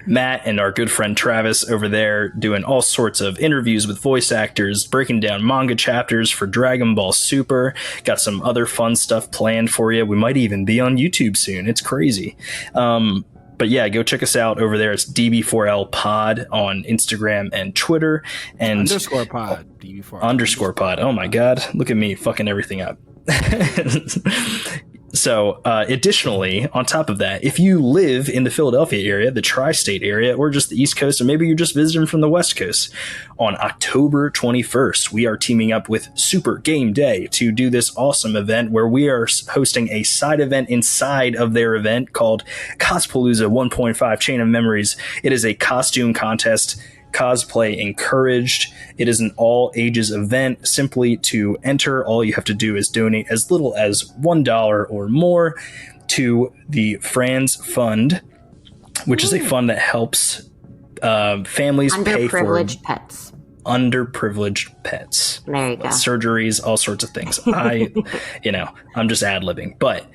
Matt and our good friend Travis over there doing all sorts of interviews with voice actors, breaking down manga chapters for Dragon Ball Super. Got some other fun stuff planned for you. We might even be on YouTube soon. It's crazy. But yeah, go check us out over there. It's DB4L Pod on Instagram and Twitter. And underscore pod. DB4L. Underscore pod. Oh my God. Look at me fucking everything up. So additionally, on top of that, if you live in the Philadelphia area, the tri-state area, or just the East Coast, or maybe you're just visiting from the West Coast, on October 21st, we are teaming up with Super Game Day to do this awesome event where we are hosting a side event inside of their event called Cospalooza 1.5 Chain of Memories. It is a costume contest. Cosplay encouraged. It is an all ages event. Simply to enter, all you have to do is donate as little as $1 or more to the Franz Fund, which is a fund that helps families pay for underprivileged pets. There you go. Surgeries, all sorts of things. I'm just ad-libbing, but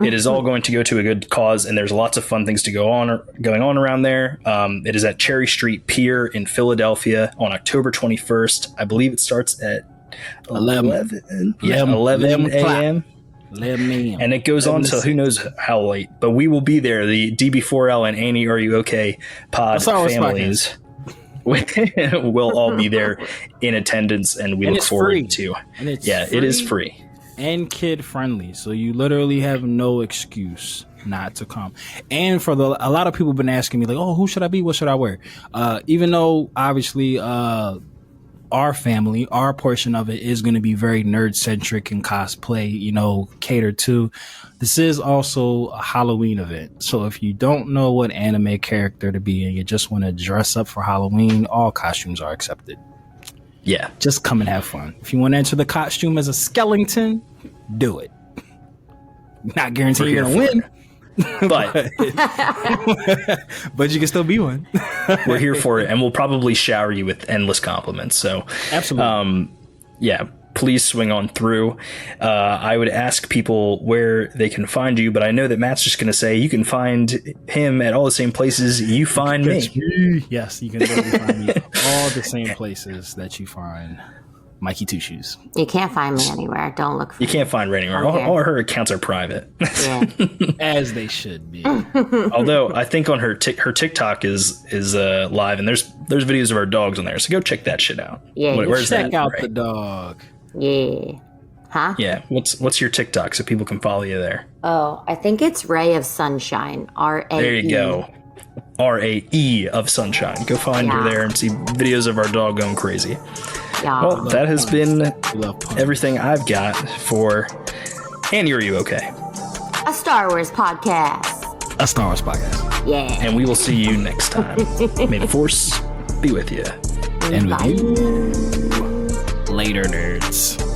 it is all going to go to a good cause, and there's lots of fun things going on around there. It is at Cherry Street Pier in Philadelphia on October 21st. I believe it starts at 11 a.m. And it goes on till who knows how late, but we will be there. The DB4L and Aaaaand, Are You Okay? Pod families. We'll all be there in attendance, and we look forward to. It is free and kid friendly, so you literally have no excuse not to come. And for a lot of people have been asking me like, "Oh, who should I be? What should I wear?" Even though obviously our family, our portion of it is going to be very nerd centric and cosplay, catered to. This is also a Halloween event. So if you don't know what anime character to be and you just want to dress up for Halloween, all costumes are accepted. Yeah. Just come and have fun. If you want to enter the costume as a skeleton, do it. Not guaranteeing you're going to win. But you can still be one. We're here for it, and we'll probably shower you with endless compliments. So absolutely. Please swing on through. I would ask people where they can find you, but I know that Matt's just going to say you can find him at all the same places you find me. Yes, you can find me all the same places that you find Mikey Two Shoes. You can't find me anywhere. Don't look for me. You can't find her anywhere. All her accounts are private. Yeah. As they should be. Although I think on her TikTok is live, and there's videos of our dogs on there. So go check that shit out. Yeah, where's check that, out Rae? The dog. Yeah. Huh? Yeah. What's your TikTok so people can follow you there? Oh, I think it's Ray of Sunshine. RAE. There you go. RAE of Sunshine. Go find her there and see videos of our dog going crazy. Yeah. Well, that has been everything I've got for Aaaaand, Are You Okay? A Star Wars podcast. A Star Wars podcast. Yeah. And we will see you next time. May the Force be with you. And with you. Later, nerds.